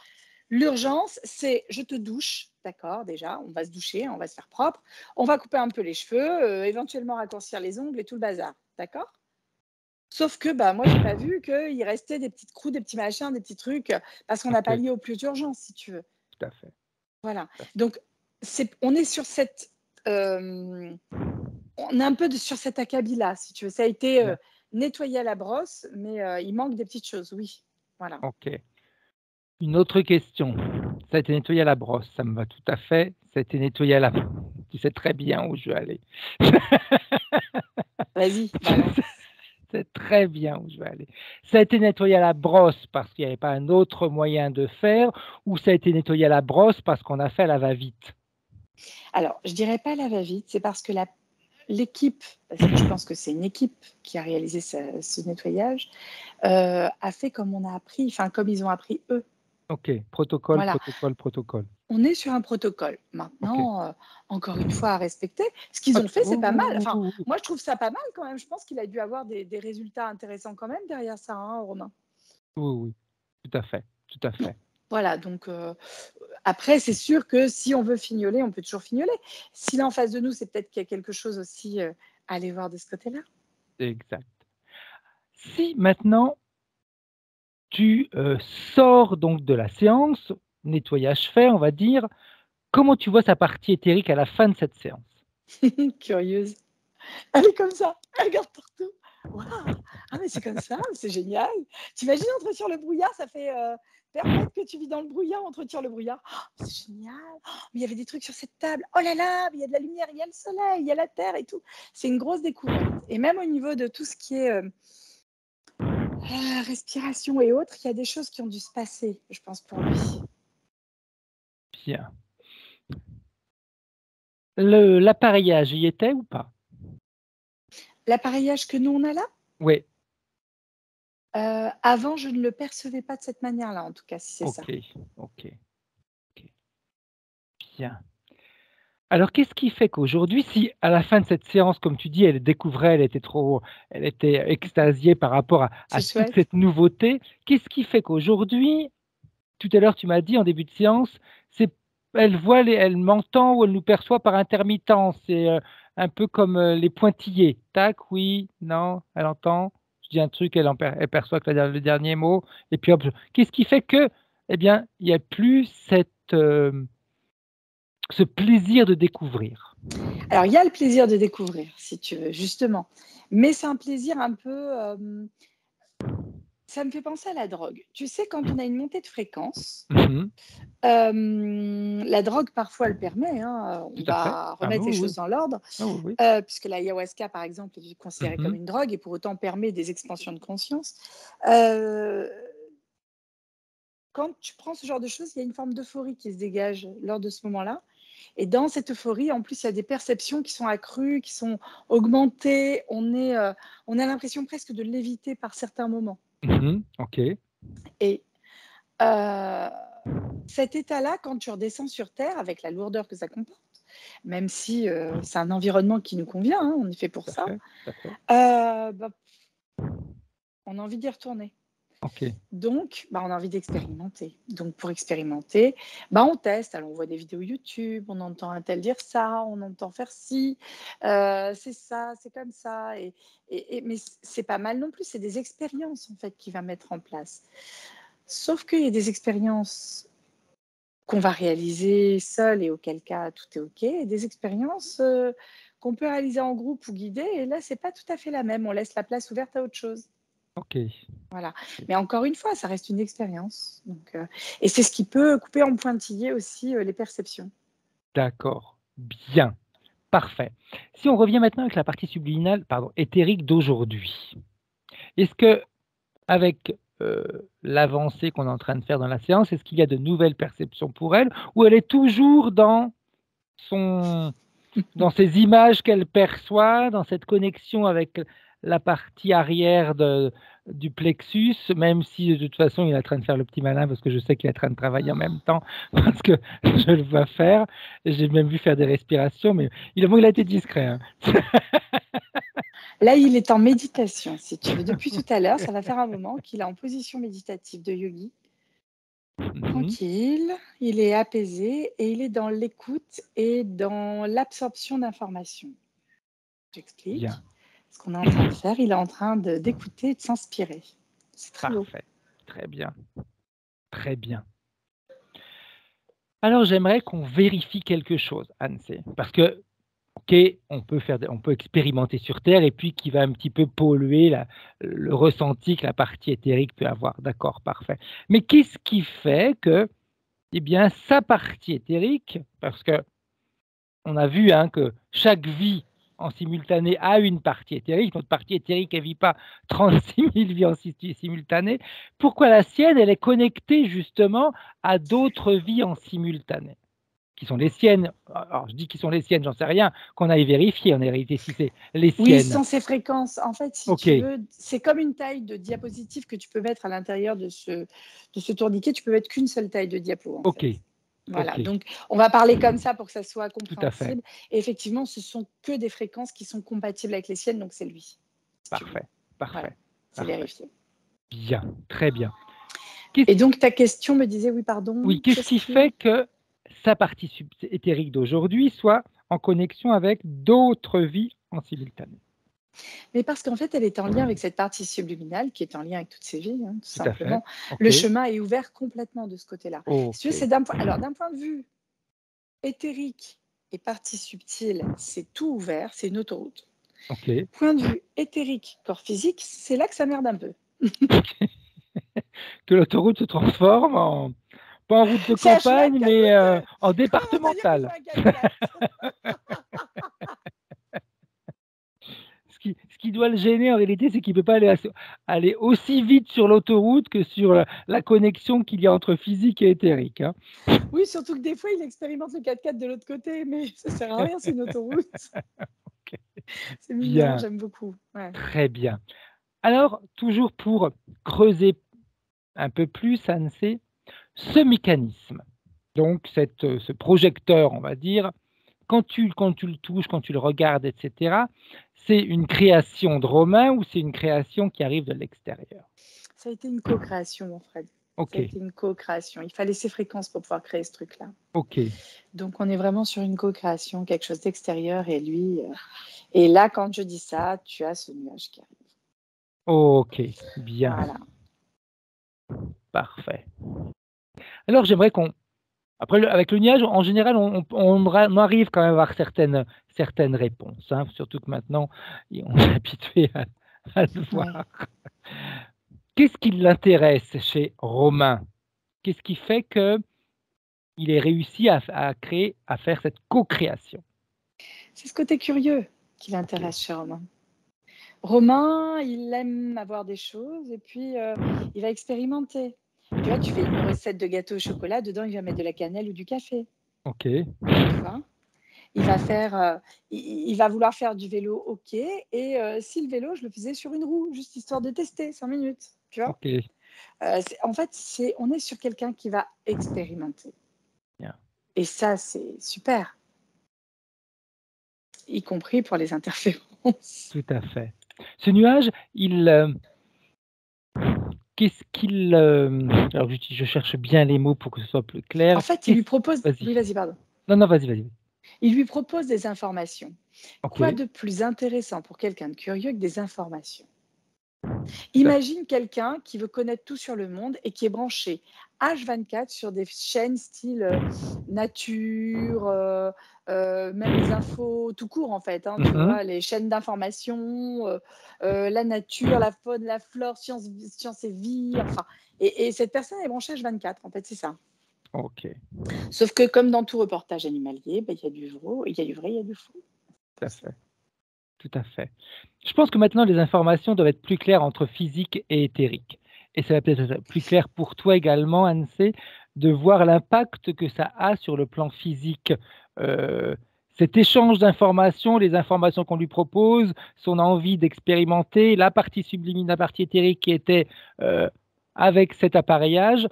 L'urgence, c'est je te douche, d'accord, déjà, on va se doucher, on va se faire propre, on va couper un peu les cheveux, éventuellement raccourcir les ongles et tout le bazar, d'accord? Sauf que bah, moi, je n'ai pas vu qu'il restait des petites croûtes, des petits machins, des petits trucs, parce qu'on n'a pas lié au plus d'urgence, si tu veux. Tout à fait. Voilà. Donc, on est sur cette... on est un peu sur cet acabit-là, si tu veux. Ça a été nettoyé à la brosse, mais il manque des petites choses, oui. Voilà. Ok. Une autre question. Ça a été nettoyé à la brosse, ça me va tout à fait. Ça a été nettoyé à la... Tu sais très bien où je veux aller. Vas-y, balance. C'est très bien où je vais aller. Ça a été nettoyé à la brosse parce qu'il n'y avait pas un autre moyen de faire, ou ça a été nettoyé à la brosse parce qu'on a fait à la va-vite? Alors, je dirais pas à la va-vite, c'est parce que l'équipe, parce que je pense que c'est une équipe qui a réalisé ce nettoyage, a fait comme on a appris, enfin comme ils ont appris eux. Ok, protocole, voilà. protocole. On est sur un protocole. Maintenant, encore une fois, à respecter. Ce qu'ils ont fait, c'est pas mal. Enfin, moi, je trouve ça pas mal quand même. Je pense qu'il a dû avoir des résultats intéressants quand même derrière ça, hein, Romain. Oui, tout à fait. Voilà, donc après, c'est sûr que si on veut fignoler, on peut toujours fignoler. Si là, en face de nous, c'est peut-être qu'il y a quelque chose aussi à aller voir de ce côté-là. Exact. Si maintenant, tu sors donc de la séance, nettoyage fait, on va dire. Comment tu vois sa partie éthérique à la fin de cette séance? Curieuse. Elle est comme ça, elle regarde partout. Waouh! Ah, mais c'est comme ça, c'est génial. T'imagines, on te retire le brouillard, ça fait permettre que tu vis dans le brouillard, on te retire le brouillard. Oh, c'est génial. Oh, mais il y avait des trucs sur cette table. Oh là là, mais il y a de la lumière, il y a le soleil, il y a la terre et tout. C'est une grosse découverte. Et même au niveau de tout ce qui est respiration et autres, il y a des choses qui ont dû se passer, je pense, pour lui. Bien. L'appareillage y était ou pas? L'appareillage que nous, on a là, Oui. avant, je ne le percevais pas de cette manière-là, en tout cas, si c'est ça. Ok. Bien. Alors, qu'est-ce qui fait qu'aujourd'hui, si à la fin de cette séance, comme tu dis, elle découvrait, elle était extasiée par rapport à C'est toute chouette. cette nouveauté, qu'est-ce qui fait qu'aujourd'hui, tout à l'heure, tu m'as dit en début de séance, elle m'entend ou elle nous perçoit par intermittence. C'est un peu comme les pointillés. Tac, oui, non, elle entend. Je dis un truc, elle perçoit que le dernier mot. Et puis hop. Qu'est-ce qui fait que, eh bien, il n'y a plus ce plaisir de découvrir? Alors, il y a le plaisir de découvrir, si tu veux, justement. Mais c'est un plaisir un peu... ça me fait penser à la drogue. Tu sais, quand on a une montée de fréquence, Mhm. la drogue, parfois, elle permet. On Tout à fait. va Ah remettre les oui, choses dans l'ordre. ah oui, oui. Puisque l'ayahuasca, par exemple, est considérée comme Mhm. une drogue et pour autant permet des expansions de conscience. Quand tu prends ce genre de choses, il y a une forme d'euphorie qui se dégage lors de ce moment-là. Et dans cette euphorie, en plus, il y a des perceptions qui sont accrues, qui sont augmentées. On a l'impression presque de léviter par certains moments. Mhm. Ok. Et cet état-là, quand tu redescends sur Terre, avec la lourdeur que ça comporte, même si c'est un environnement qui nous convient, on est fait pour Tout à ça, fait. Tout à fait. on a envie d'y retourner. Ok. Donc, on a envie d'expérimenter. Donc, pour expérimenter, on teste. Alors, on voit des vidéos YouTube, on entend un tel dire ça, on entend faire ci, c'est ça, c'est comme ça. Mais c'est pas mal non plus. C'est des expériences, en fait, qu'il va mettre en place. Sauf qu'il y a des expériences qu'on va réaliser seul et auquel cas, tout est OK. Et des expériences qu'on peut réaliser en groupe ou guider. Et là, c'est pas tout à fait la même. On laisse la place ouverte à autre chose. Ok. Voilà. Mais encore une fois, ça reste une expérience. Donc, et c'est ce qui peut couper en pointillés aussi les perceptions. D'accord. Bien. Parfait. Si on revient maintenant avec la partie subliminale, pardon, éthérique d'aujourd'hui, est-ce que avec l'avancée qu'on est en train de faire dans la séance, est-ce qu'il y a de nouvelles perceptions pour elle ou elle est toujours dans ces images qu'elle perçoit, dans cette connexion avec la partie arrière du plexus, même si de toute façon il est en train de faire le petit malin parce que je sais qu'il est en train de travailler en même temps parce que je le vois faire. J'ai même vu faire des respirations, mais il a été discret. Hein. Là, il est en méditation, si tu veux. Depuis tout à l'heure, ça va faire un moment qu'il est en position méditative de yogi. Tranquille, il est apaisé et il est dans l'écoute et dans l'absorption d'informations. J'explique. Bien. Ce qu'on est en train de faire, il est en train d'écouter et de s'inspirer. C'est très beau. Parfait. Très bien. Très bien. Alors, j'aimerais qu'on vérifie quelque chose, Anne-C. Parce que, OK, on peut expérimenter sur Terre et puis qui va un petit peu polluer le ressenti que la partie éthérique peut avoir. D'accord, parfait. Mais qu'est-ce qui fait que, eh bien, sa partie éthérique, parce que on a vu que chaque vie en simultané a une partie éthérique, notre partie éthérique, elle ne vit pas 36 000 vies en simultané. Pourquoi la sienne, elle est connectée justement à d'autres vies en simultané qui sont les siennes? Alors, je dis qui sont les siennes, j'en sais rien, qu'on aille vérifier en réalité si c'est les siennes. Oui, sans ces fréquences. En fait, si tu veux, c'est comme une taille de diapositive que tu peux mettre à l'intérieur de ce tourniquet. Tu peux mettre qu'une seule taille de diapo. En fait. Voilà, donc on va parler comme ça pour que ça soit compréhensible. Et effectivement, ce sont que des fréquences qui sont compatibles avec les siennes, donc c'est lui. Parfait. Voilà, c'est vérifié. Bien, très bien. Et donc ta question me disait, oui, pardon. Oui, qu'est-ce qui fait que sa partie éthérique d'aujourd'hui soit en connexion avec d'autres vies en simultané? Mais parce qu'en fait, elle est en lien avec cette partie subliminale qui est en lien avec toutes ces vies, hein, tout Tout à fait. simplement. Ok. Le chemin est ouvert complètement de ce côté-là. Si tu veux, Ok. c'est alors d'un point de vue éthérique et partie subtile, c'est tout ouvert, c'est une autoroute. Ok. Point de vue éthérique, corps physique, c'est là que ça merde un peu. Que l'autoroute se transforme en, pas en route de C'est un chemin campagne, mais caillouteux. en Comment te dire qu'il départementale. faut un 4x4? Ce qui doit le gêner en réalité, c'est qu'il ne peut pas aller aussi vite sur l'autoroute que sur la connexion qu'il y a entre physique et éthérique. Hein. Oui, surtout que des fois, il expérimente le 4x4 de l'autre côté, mais ça sert à rien, c'est une autoroute. Ok. C'est mignon, Bien, j'aime beaucoup. Ouais. très bien. Alors, toujours pour creuser un peu plus, Ansé, ce mécanisme, donc ce projecteur, on va dire, quand tu le touches, quand tu le regardes, etc., c'est une création de Romain ou c'est une création qui arrive de l'extérieur? Ça a été une co-création, mon Fred. Ok, Ça a été une co-création. Il fallait ces fréquences pour pouvoir créer ce truc-là. ok, Donc, on est vraiment sur une co-création, quelque chose d'extérieur. Et lui, et là, quand je dis ça, tu as ce nuage qui arrive. ok, bien, Voilà. parfait. Alors, j'aimerais qu'on... Après, avec le nuage, en général, on arrive quand même à avoir certaines réponses, hein, surtout que maintenant, on est habitué à le voir. Ouais. Qu'est-ce qui l'intéresse chez Romain? Qu'est-ce qui fait qu'il ait réussi à créer, à faire cette co-création? C'est ce côté curieux qui l'intéresse chez Romain. Romain, il aime avoir des choses et puis il va expérimenter. Tu vois, tu fais une recette de gâteau au chocolat, dedans il va mettre de la cannelle ou du café. Ok, Tu vois, il va faire, il va vouloir faire du vélo, ok. Et si le vélo, je le faisais sur une roue, juste histoire de tester 5 minutes. Tu vois, ok, en fait, on est sur quelqu'un qui va expérimenter. bien, Et ça, c'est super, y compris pour les interférences. tout à fait. Ce nuage, qu'est-ce qu'il... alors, je cherche bien les mots pour que ce soit plus clair. En fait, il lui propose. Vas-y. Oui, vas-y, pardon. Non, vas-y. Il lui propose des informations. Ok, Quoi de plus intéressant pour quelqu'un de curieux que des informations? Imagine quelqu'un qui veut connaître tout sur le monde et qui est branché H24 sur des chaînes style nature, même les infos tout court en fait, hein, tu vois, les chaînes d'information, la nature, la faune, la flore, science et vie, enfin. Et cette personne est branchée H24, en fait, c'est ça. ok, Sauf que comme dans tout reportage animalier, il y a du vrai, il y a du faux. tout à fait. Tout à fait. Je pense que maintenant, les informations doivent être plus claires entre physique et éthérique. Et ça va peut-être être plus clair pour toi également, Anne-C, de voir l'impact que ça a sur le plan physique. Cet échange d'informations, les informations qu'on lui propose, son envie d'expérimenter, la partie sublime, la partie éthérique qui était avec cet appareillage,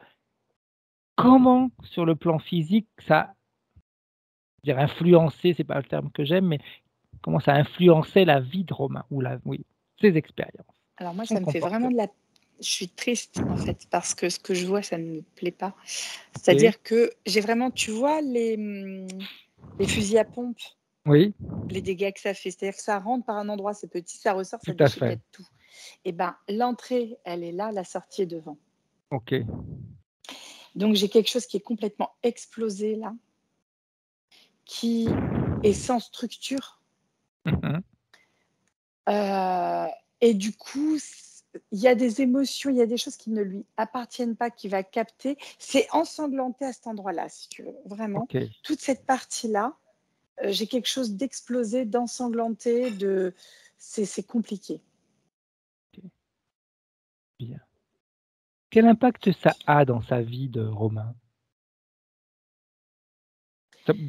comment, sur le plan physique, ça, je dirais influencer, c'est pas le terme que j'aime, mais comment ça influençait la vie de Romain, oui, ses expériences. Alors moi, son ça me fait vraiment comportement. Je suis triste en fait parce que ce que je vois, ça ne me plaît pas. C'est-à-dire que j'ai vraiment, tu vois, les fusils à pompe, Oui, les dégâts que ça fait. C'est-à-dire que ça rentre par un endroit, c'est petit, ça ressort, ça tout à fait. déchiquette tout. Et ben l'entrée, elle est là, la sortie est devant. Ok, Donc j'ai quelque chose qui est complètement explosé là, qui est sans structure. Mhm. Et du coup, il y a des émotions, il y a des choses qui ne lui appartiennent pas, qu'il va capter. C'est ensanglanté à cet endroit-là, si tu veux. Vraiment, Ok, toute cette partie-là, j'ai quelque chose d'explosé, d'ensanglanté, c'est compliqué. bien. Quel impact ça a dans sa vie de Romain?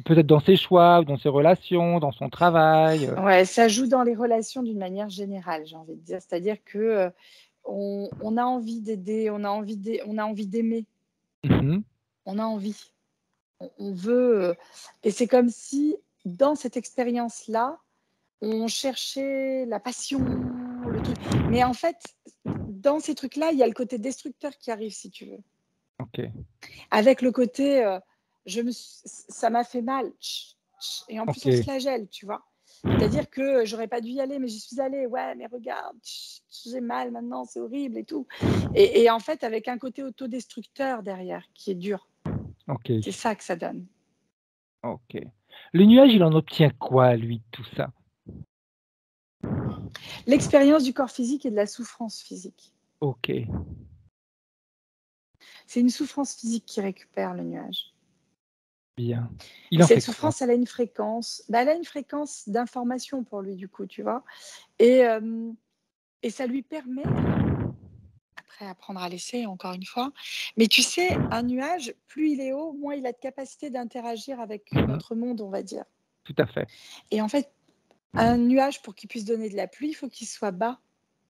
Peut-être dans ses choix, dans ses relations, dans son travail. Ouais, ça joue dans les relations d'une manière générale, j'ai envie de dire. C'est-à-dire que on a envie d'aider, on a envie d'aimer, Mhm. on a envie, on veut. Et c'est comme si dans cette expérience-là, on cherchait la passion, le truc. Mais en fait, dans ces trucs-là, il y a le côté destructeur qui arrive, si tu veux. Ok, Avec le côté, ça m'a fait mal. Et en plus, ok, on se flagelle, tu vois. C'est-à-dire que j'aurais pas dû y aller, mais j'y suis allée. Ouais, mais regarde, j'ai mal maintenant, c'est horrible et tout. Et en fait, avec un côté autodestructeur derrière qui est dur. Ok, C'est ça que ça donne. ok. Le nuage, il en obtient quoi, lui, de tout ça? L'expérience du corps physique et de la souffrance physique. Ok, C'est une souffrance physique qui récupère le nuage. bien. Et Il en fait cette quoi? souffrance, elle a une fréquence. Elle a une fréquence d'information pour lui, du coup, tu vois. Et ça lui permet, après apprendre à laisser, encore une fois, mais tu sais, un nuage, plus il est haut, moins il a de capacité d'interagir avec Mhm, notre monde, on va dire. tout à fait. Et en fait, un nuage, pour qu'il puisse donner de la pluie, il faut qu'il soit bas.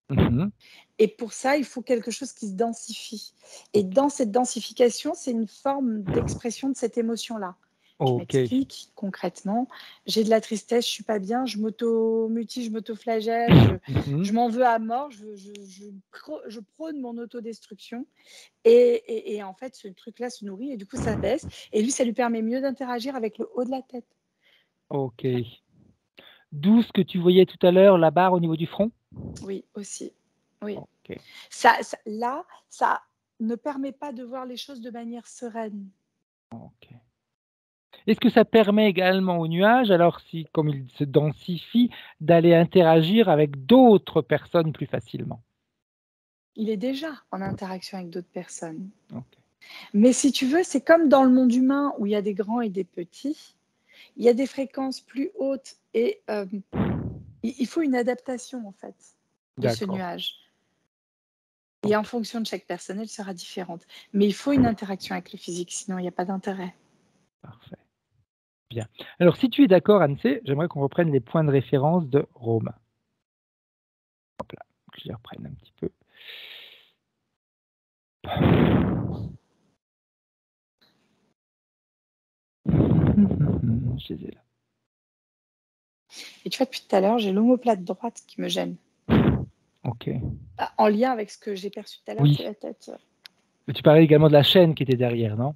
Mhm, Et pour ça, il faut quelque chose qui se densifie. Et dans cette densification, c'est une forme d'expression de cette émotion-là. Je ok. m'explique concrètement. J'ai de la tristesse, je suis pas bien, je m'auto-mutile, je m'auto-flagelle, Mhm, je m'en veux à mort, je prône mon autodestruction. Et en fait, ce truc-là se nourrit et du coup, ça baisse. Et lui, ça lui permet mieux d'interagir avec le haut de la tête. ok. D'où ce que tu voyais tout à l'heure, la barre au niveau du front? Oui, aussi. Oui. Ok, Là, ça ne permet pas de voir les choses de manière sereine. ok. Est-ce que ça permet également au nuage, alors si, comme il se densifie, d'aller interagir avec d'autres personnes plus facilement? Il est déjà en interaction avec d'autres personnes. Ok. Mais si tu veux, c'est comme dans le monde humain où il y a des grands et des petits. Il y a des fréquences plus hautes et il faut une adaptation en fait de ce D'accord. nuage. Et en fonction de chaque personne, elle sera différente. Mais il faut une interaction avec le physique, sinon il n'y a pas d'intérêt. Parfait. Bien. Alors, si tu es d'accord, Anne-C, j'aimerais qu'on reprenne les points de référence de Romain. Hop là, que je les reprenne un petit peu. Je les ai là. Et tu vois, depuis tout à l'heure, j'ai l'omoplate droite qui me gêne. Ok. En lien avec ce que j'ai perçu tout à l'heure, Oui. c'est la tête. Mais tu parlais également de la chaîne qui était derrière, non?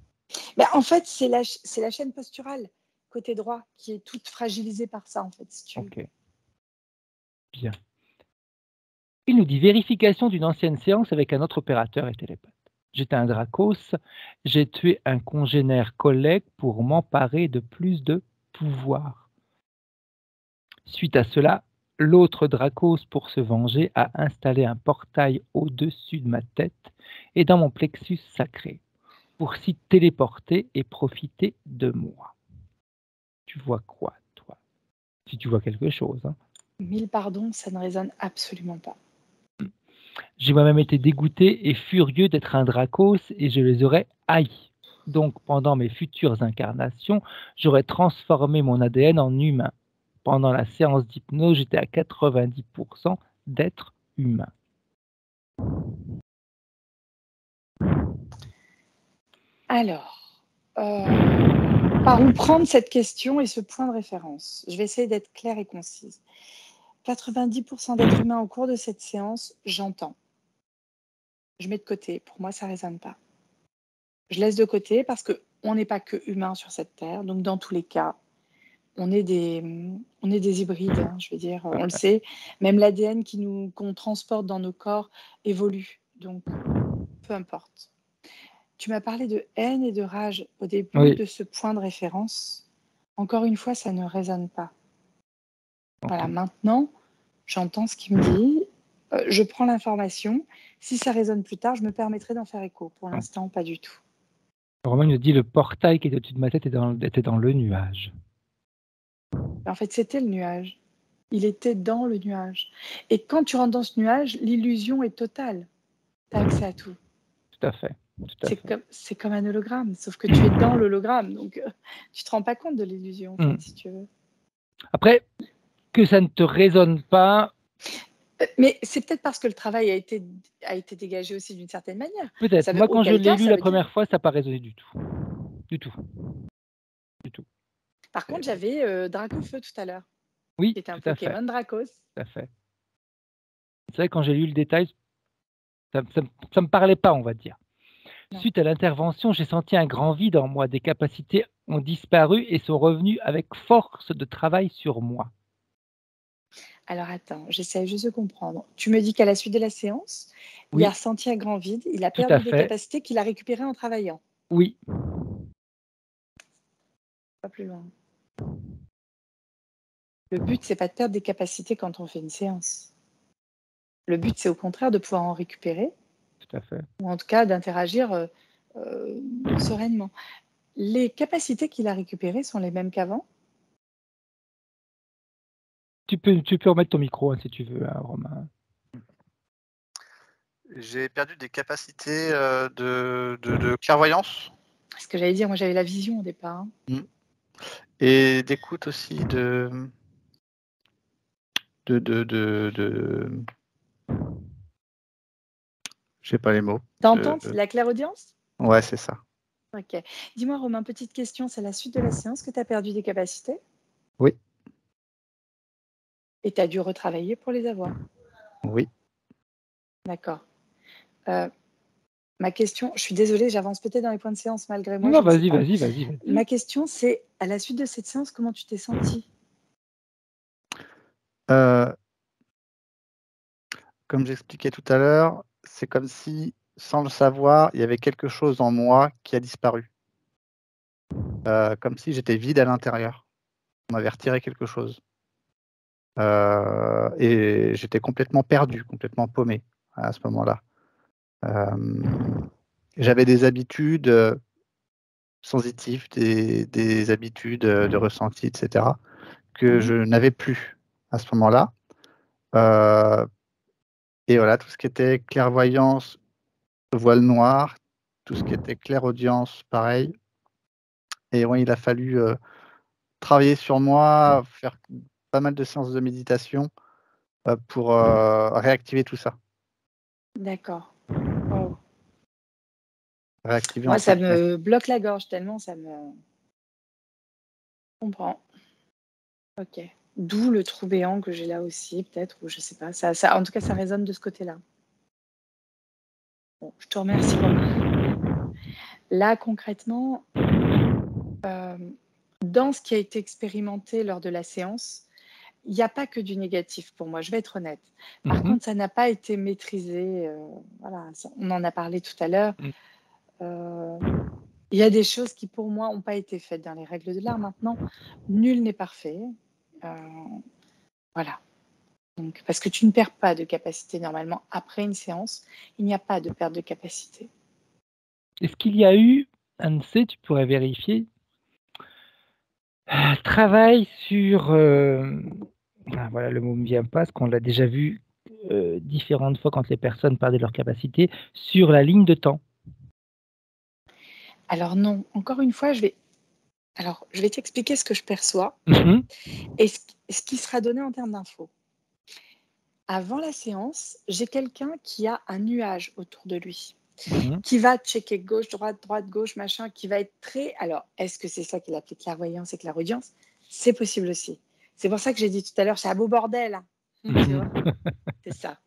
En fait, c'est la chaîne posturale, côté droit, qui est toute fragilisée par ça, en fait, si tu veux. Ok. Bien. Il nous dit vérification d'une ancienne séance avec un autre opérateur et télépathe. J'étais un Dracos, j'ai tué un congénère collègue pour m'emparer de plus de pouvoir. Suite à cela, l'autre Dracos, pour se venger, a installé un portail au-dessus de ma tête et dans mon plexus sacré, pour s'y téléporter et profiter de moi. Tu vois quoi, toi? Si tu vois quelque chose, hein. 1000 pardons, ça ne résonne absolument pas. J'ai moi-même été dégoûté et furieux d'être un Dracos et je les aurais haïs. Donc, pendant mes futures incarnations, j'aurais transformé mon ADN en humain. Pendant la séance d'hypnose, j'étais à 90% d'être humain. Alors, par où prendre cette question et ce point de référence? Je vais essayer d'être claire et concise. 90% d'êtres humains au cours de cette séance, j'entends. Je mets de côté. Pour moi, ça ne résonne pas. Je laisse de côté parce qu'on n'est pas que humain sur cette terre. Donc, dans tous les cas, on est des hybrides, hein, je veux dire, on le sait. Même l'ADN qu'on transporte dans nos corps évolue. Donc, peu importe. Tu m'as parlé de haine et de rage au début Oui, de ce point de référence. Encore une fois, ça ne résonne pas. Voilà, ok. maintenant, j'entends ce qu'il me dit, je prends l'information. Si ça résonne plus tard, je me permettrai d'en faire écho. Pour l'instant, pas du tout. Romain nous dit le portail qui est au-dessus de ma tête était dans le nuage. En fait, c'était le nuage. Il était dans le nuage. Et quand tu rentres dans ce nuage, l'illusion est totale. Tu as accès à tout. Tout à fait. Tout à fait. C'est comme un hologramme, sauf que tu es dans l'hologramme. Donc, tu te rends pas compte de l'illusion, en fait, si tu veux. Après, que ça ne te résonne pas, Mais c'est peut-être parce que le travail a été dégagé aussi d'une certaine manière. peut-être. Moi, quand je Auquel l'ai cas, lu ça la veut dire. première fois, ça n'a pas résonné du tout. Du tout. Du tout. Par contre, j'avais Dracofeu tout à l'heure, Oui, qui était un tout à fait. Pokémon Dracos. Tout à fait. C'est vrai, quand j'ai lu le détail, ça ne me parlait pas, on va dire. Non. Suite à l'intervention, j'ai senti un grand vide en moi. Des capacités ont disparu et sont revenues avec force de travail sur moi. Alors attends, j'essaie juste de comprendre. Tu me dis qu'à la suite de la séance, il Oui, a ressenti un grand vide, il a tout à perdu des fait. capacités qu'il a récupérées en travaillant. Oui, Pas plus loin. Le but, c'est pas de perdre des capacités quand on fait une séance. Le but, c'est au contraire de pouvoir en récupérer, tout à fait. ou en tout cas d'interagir sereinement. Les capacités qu'il a récupérées sont les mêmes qu'avant. Tu peux remettre ton micro hein, si tu veux, hein, Romain. J'ai perdu des capacités de clairvoyance Ce que j'allais dire, moi j'avais la vision au départ. Hein. et d'écoute aussi je sais pas les mots. D'entente, la clairaudience. Ouais, c'est ça. Ok. Dis-moi, Romain, petite question, c'est à la suite de la séance que tu as perdu des capacités Oui, et tu as dû retravailler pour les avoir. oui. D'accord. Ma question, je suis désolée, j'avance peut-être dans les points de séance malgré moi. Non, je ne sais vas-y, pas. vas-y. Ma question, c'est à la suite de cette séance, comment tu t'es senti? Comme j'expliquais tout à l'heure, c'est comme si, sans le savoir, il y avait quelque chose en moi qui a disparu. Comme si j'étais vide à l'intérieur. On m'avait retiré quelque chose. Et j'étais complètement perdu, complètement paumé à ce moment-là. J'avais des habitudes sensitives, des habitudes de ressenti, etc., que je n'avais plus à ce moment-là. Et voilà, tout ce qui était clairvoyance, voile noir, tout ce qui était clairaudience, pareil. Et ouais, il a fallu travailler sur moi, faire pas mal de séances de méditation pour réactiver tout ça. D'accord. Wow. Réactiver Moi, entre ça guillemets. me bloque la gorge tellement ça me... Je comprends. Ok. D'où le trou béant que j'ai là aussi, peut-être, ou je sais pas. Ça, en tout cas, ça résonne de ce côté-là. Bon, je te remercie, Romain. Là, concrètement, dans ce qui a été expérimenté lors de la séance, il n'y a pas que du négatif pour moi, je vais être honnête. Par contre, ça n'a pas été maîtrisé. Voilà, on en a parlé tout à l'heure. Il y a des choses qui, pour moi, n'ont pas été faites dans les règles de l'art. Maintenant, nul n'est parfait. Voilà. Donc, parce que tu ne perds pas de capacité normalement après une séance. Il n'y a pas de perte de capacité. Est-ce qu'il y a eu, Anne-C, tu pourrais vérifier, travail sur... voilà, le mot ne me vient pas, parce qu'on l'a déjà vu différentes fois quand les personnes perdaient leur capacité, sur la ligne de temps. Alors non, encore une fois, je vais t'expliquer ce que je perçois et ce qui sera donné en termes d'infos. Avant la séance, j'ai quelqu'un qui a un nuage autour de lui, qui va checker gauche, droite, gauche, machin, qui va être très... Alors, est-ce que c'est ça qu'il appelait clairvoyance et clairaudience? C'est possible aussi. C'est pour ça que j'ai dit tout à l'heure, c'est un beau bordel. Hein. Tu vois, c'est ça.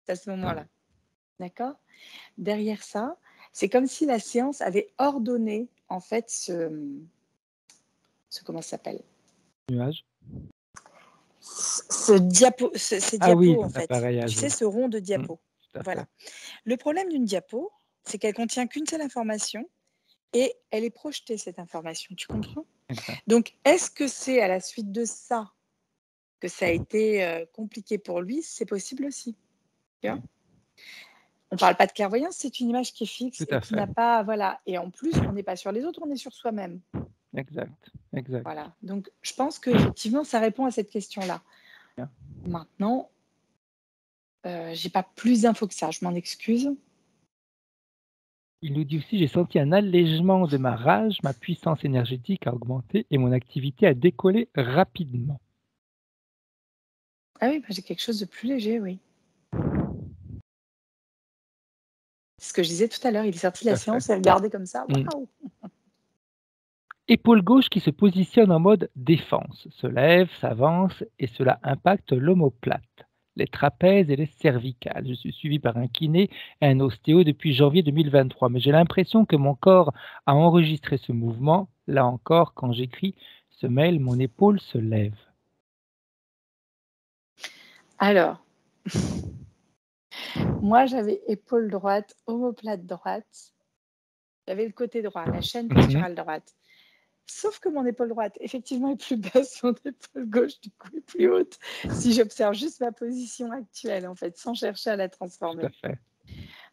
C'est à ce moment-là. D'accord? Derrière ça, c'est comme si la séance avait ordonné, en fait, ce comment ça s'appelle? Nuage. Ces diapos, oui, en fait. tu sais, ce rond de diapos. Voilà. Le problème d'une diapo, c'est qu'elle contient qu'une seule information et elle est projetée, cette information. Tu comprends? Exact. Donc, est-ce que c'est à la suite de ça que ça a été compliqué pour lui? C'est possible aussi. Tu vois? On ne parle pas de clairvoyance, c'est une image qui est fixe et qui n'a pas... Voilà. Et en plus, on n'est pas sur les autres, on est sur soi-même. Exact. Voilà. Donc, je pense qu'effectivement, ça répond à cette question-là. Bien. Maintenant, j'ai pas plus d'infos que ça, je m'en excuse. Il nous dit aussi, j'ai senti un allègement de ma rage, ma puissance énergétique a augmenté et mon activité a décollé rapidement. Ah oui, j'ai quelque chose de plus léger, oui. C'est ce que je disais tout à l'heure, il est sorti de la séance et regardait comme ça. Waouh! Épaule gauche qui se positionne en mode défense, se lève, s'avance et cela impacte l'omoplate, les trapèzes et les cervicales. Je suis suivi par un kiné et un ostéo depuis janvier 2023, mais j'ai l'impression que mon corps a enregistré ce mouvement. Là encore, quand j'écris ce mail, mon épaule se lève. Alors, moi, j'avais épaule droite, omoplate droite. J'avais le côté droit, la chaîne posturale droite. Sauf que mon épaule droite, effectivement, est plus basse, mon épaule gauche, du coup, est plus haute. Si j'observe juste ma position actuelle, en fait, sans chercher à la Tout transformer. à fait.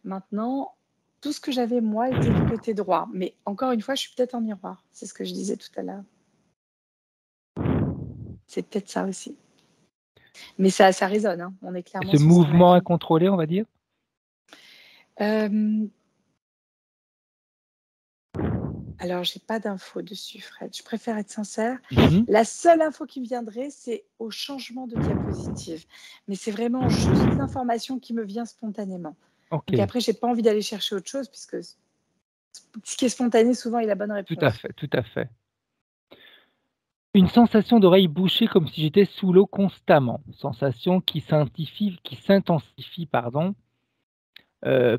Maintenant, tout ce que j'avais, moi, était du côté droit. Mais encore une fois, je suis peut-être en miroir. C'est ce que je disais tout à l'heure. C'est peut-être ça aussi. Mais ça résonne, hein. On est Et clairement ce sur mouvement ça. incontrôlé, on va dire? Alors, j'ai pas d'infos dessus, Fred. Je préfère être sincère. Mhm. La seule info qui me viendrait, c'est au changement de diapositive. Mais c'est vraiment juste l'information qui me vient spontanément. Ok, Donc après, j'ai pas envie d'aller chercher autre chose, puisque ce qui est spontané, souvent, est la bonne réponse. tout à fait, tout à fait. Une sensation d'oreille bouchée comme si j'étais sous l'eau constamment. Sensation qui s'intensifie,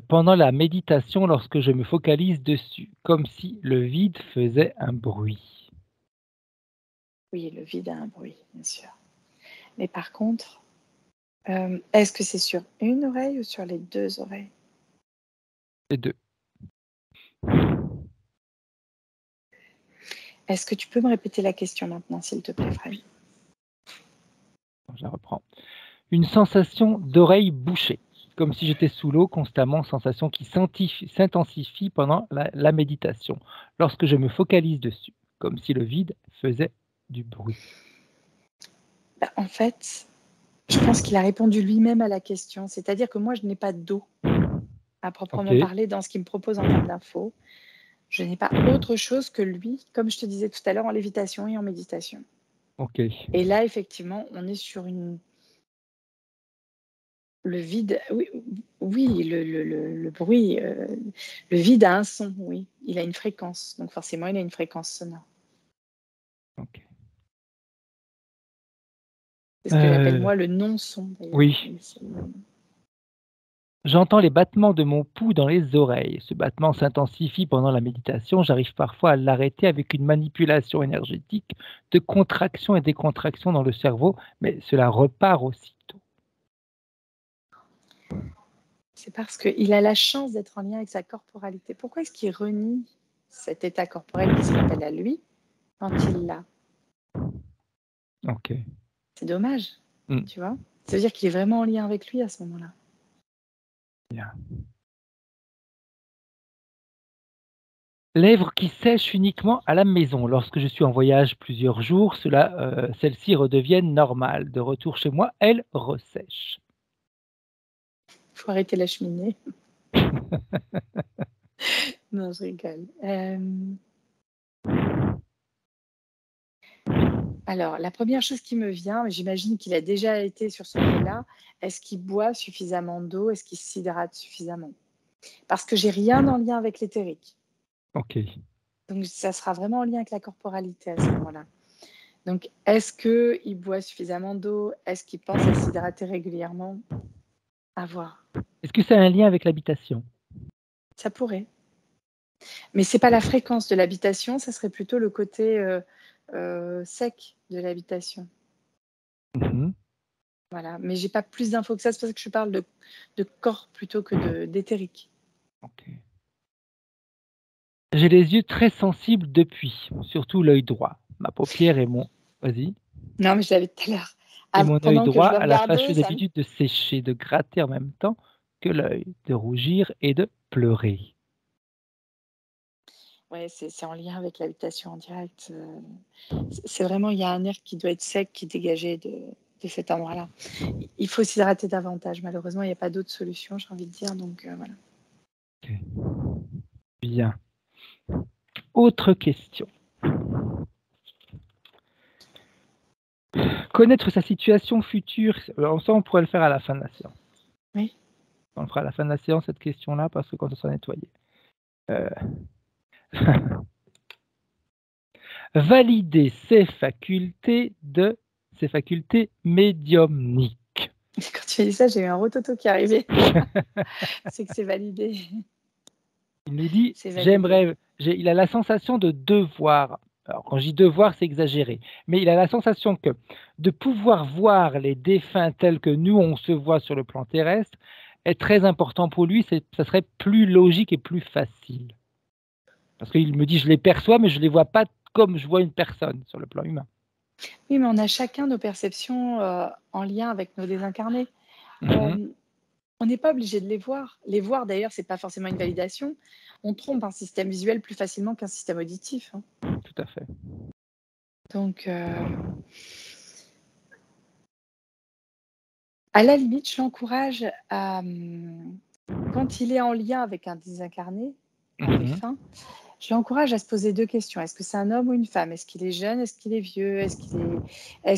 pendant la méditation lorsque je me focalise dessus, comme si le vide faisait un bruit. Oui, le vide a un bruit, bien sûr. Mais par contre, est-ce que c'est sur une oreille ou sur les deux oreilles? Les deux. Est-ce que tu peux me répéter la question maintenant, s'il te plaît, Fred? Je la reprends. Une sensation d'oreille bouchée, comme si j'étais sous l'eau constamment, sensation qui s'intensifie pendant la méditation, lorsque je me focalise dessus, comme si le vide faisait du bruit. Bah, en fait, je pense qu'il a répondu lui-même à la question. C'est-à-dire que moi, je n'ai pas d'eau à proprement Ok. parler dans ce qu'il me propose en termes d'infos. Je n'ai pas autre chose que lui, comme je te disais tout à l'heure, en lévitation et en méditation. Ok. Et là, effectivement, on est sur le vide. Oui, le bruit. Le vide a un son, oui. Il a une fréquence. Donc forcément, il a une fréquence sonore. Ok. C'est ce que j'appelle, moi, le non-son, d'ailleurs. Oui. J'entends les battements de mon pouls dans les oreilles. Ce battement s'intensifie pendant la méditation. J'arrive parfois à l'arrêter avec une manipulation énergétique de contraction et décontraction dans le cerveau, mais cela repart aussitôt. C'est parce qu'il a la chance d'être en lien avec sa corporalité. Pourquoi est-ce qu'il renie cet état corporel qui se rappelle à lui quand il l'a? Ok. C'est dommage, Mm. tu vois. Ça veut dire qu'il est vraiment en lien avec lui à ce moment-là. Bien. Lèvres qui sèchent uniquement à la maison. Lorsque je suis en voyage plusieurs jours, celles-ci redeviennent normales. De retour chez moi, elles ressèchent. Il faut arrêter la cheminée. Non, je rigole. Alors, la première chose qui me vient, j'imagine qu'il a déjà été sur ce lieu-là, est-ce qu'il boit suffisamment d'eau? Est-ce qu'il s'hydrate suffisamment? Parce que j'ai rien en lien avec l'éthérique. Ok. Donc, ça sera vraiment en lien avec la corporalité à ce moment-là. Donc, est-ce qu'il boit suffisamment d'eau? Est-ce qu'il pense à s'hydrater régulièrement? À voir. Est-ce que ça a un lien avec l'habitation? Ça pourrait. Mais ce n'est pas la fréquence de l'habitation, ça serait plutôt le côté sec de l'habitation. Mhm. Voilà. Mais je n'ai pas plus d'infos que ça, c'est pour ça que je parle de corps plutôt que d'éthérique. Ok. J'ai les yeux très sensibles depuis, surtout l'œil droit. Ma paupière et mon... Vas-y. Non, mais je l'avais tout à l'heure. Et mon œil Pendant que droit je le a la regardais, fâcheuse habitude de sécher, de gratter en même temps que l'œil, de rougir et de pleurer. Ouais, c'est en lien avec l'habitation en direct. C'est vraiment, il y a un air qui doit être sec, qui est dégagé de cet endroit-là. Il faut s'hydrater davantage. Malheureusement, il n'y a pas d'autre solution, j'ai envie de dire. Donc, voilà. Ok. Bien. Autre question. Connaître sa situation future, ça on pourrait le faire à la fin de la séance. Oui. On le fera à la fin de la séance, cette question-là, parce que quand on sera nettoyé. Valider ses facultés médiumniques. Quand tu as dit ça, j'ai eu un rototo qui est arrivé. C'est que c'est validé. Il nous dit, C'est validé. il a la sensation de devoir Alors, quand je dis devoir, c'est exagéré. Mais il a la sensation que de pouvoir voir les défunts tels que nous, on se voit sur le plan terrestre, est très important pour lui. Ça serait plus logique et plus facile. Parce qu'il me dit, je les perçois, mais je ne les vois pas comme je vois une personne sur le plan humain. Oui, mais on a chacun nos perceptions en lien avec nos désincarnés. Mhm. On n'est pas obligé de les voir. Les voir, d'ailleurs, c'est pas forcément une validation. On trompe un système visuel plus facilement qu'un système auditif, hein. Tout à fait. Donc, à la limite, je l'encourage à, quand il est en lien avec un désincarné, un Mhm. défunt, je l'encourage à se poser 2 questions. Est-ce que c'est un homme ou une femme? Est-ce qu'il est jeune? Est-ce qu'il est vieux? Est-ce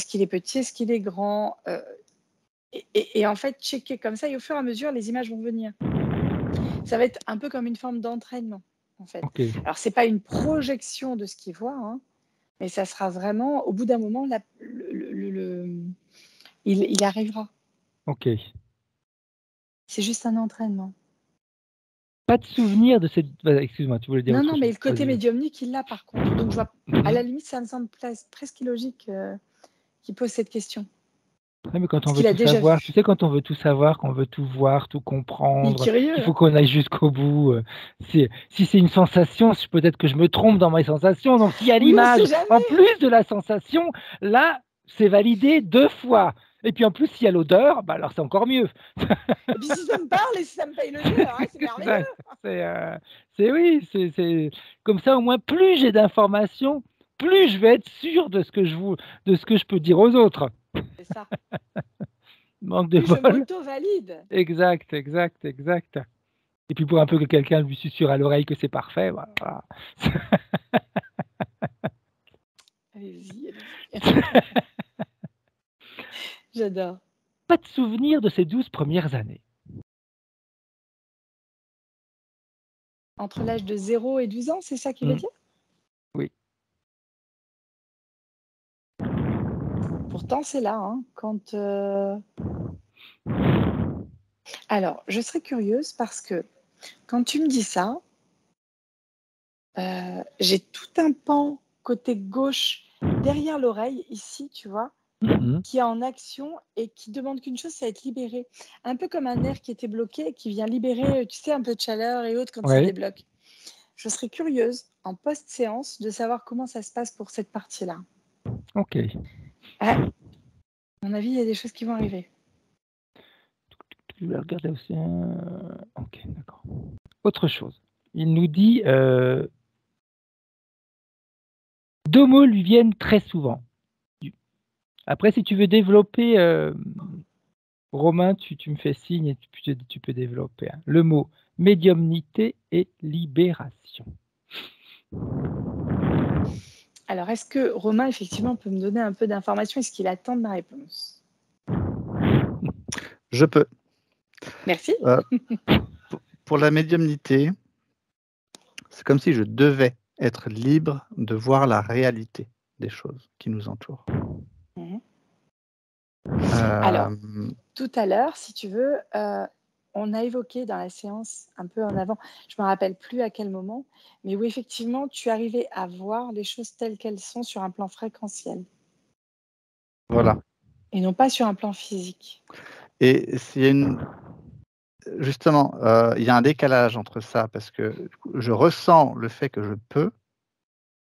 qu'il est petit? Est-ce qu'il est grand? Et en fait, checker comme ça et au fur et à mesure, les images vont venir. Ça va être un peu comme une forme d'entraînement, en fait. Ok. Alors, c'est pas une projection de ce qu'il voit, hein, mais ça sera vraiment, au bout d'un moment, il arrivera. Ok. C'est juste un entraînement. Pas de souvenir de cette. Excuse-moi, tu voulais dire Non, autre non, mais chose. le côté Vas-y. médiumnique, il l'a par contre. Donc, je vois, à la Mhm. limite, ça me semble presque illogique qu'il pose cette question. Ouais, mais quand on Parce veut qu'il a tout déjà savoir, tu vu. sais, quand on veut tout savoir, qu'on veut tout voir, tout Il est comprendre, curieux, qu'il faut hein. qu'on aille jusqu'au bout. Si c'est une sensation, peut-être que je me trompe dans mes sensations. Donc, s'il y a Oui, on l'image, sait jamais. en plus de la sensation, là, c'est validé 2 fois. Et puis en plus, s'il y a l'odeur, bah alors c'est encore mieux. Et puis, si ça me parle et si ça me paye le jeu, alors là, c'est merveilleux. Exact. Oui, c'est comme ça, au moins, plus j'ai d'informations, plus je vais être sûr de ce que je peux dire aux autres. C'est ça. Manque de Plus je bol. m'auto-valide. Exact, exact, exact. Et puis pour un peu que quelqu'un lui susurre à l'oreille que c'est parfait, voilà. Allez-y, allez-y. J'adore. Pas de souvenir de ces 12 premières années. Entre l'âge de 0 et 12 ans, c'est ça qu'il veut Mm. dire? Oui. Pourtant, c'est là, hein, quand... Alors, je serais curieuse parce que quand tu me dis ça, j'ai tout un pan côté gauche derrière l'oreille, ici, tu vois, Mhm. qui est en action et qui demande qu'une chose, c'est être libéré. Un peu comme un nerf qui était bloqué et qui vient libérer, tu sais, un peu de chaleur et autres quand il se Ouais. débloque. Je serais curieuse, en post-séance, de savoir comment ça se passe pour cette partie-là. Ok. À mon avis, il y a des choses qui vont arriver. Je vais regarder aussi. Ok, d'accord. Autre chose. Il nous dit 2 mots lui viennent très souvent. Après, si tu veux développer, Romain, tu me fais signe et tu peux développer, hein. Le mot médiumnité et libération. Alors, est-ce que Romain, effectivement, peut me donner un peu d'informations? Est-ce qu'il attend ma réponse? Je peux. Merci. Pour la médiumnité, c'est comme si je devais être libre de voir la réalité des choses qui nous entourent. Mhm. Alors, Euh, tout à l'heure, si tu veux, on a évoqué dans la séance un peu en avant, je me rappelle plus à quel moment, mais où effectivement, tu arrivais à voir les choses telles qu'elles sont sur un plan fréquentiel voilà. et non pas sur un plan physique. Et justement, il y a un décalage entre ça parce que je ressens le fait que je peux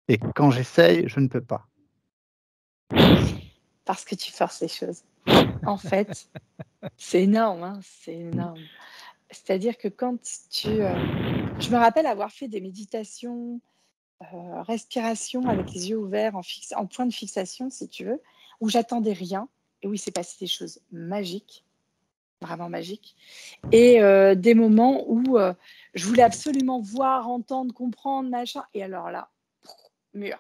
et quand j'essaye, je ne peux pas. Parce que tu forces les choses. En fait, c'est énorme, hein, c'est énorme. C'est-à-dire que quand je me rappelle avoir fait des méditations, respiration avec les yeux ouverts en point de fixation, si tu veux, où j'attendais rien et où il s'est passé des choses magiques, vraiment magiques. Et des moments où je voulais absolument voir, entendre, comprendre, machin. Et alors là, mur.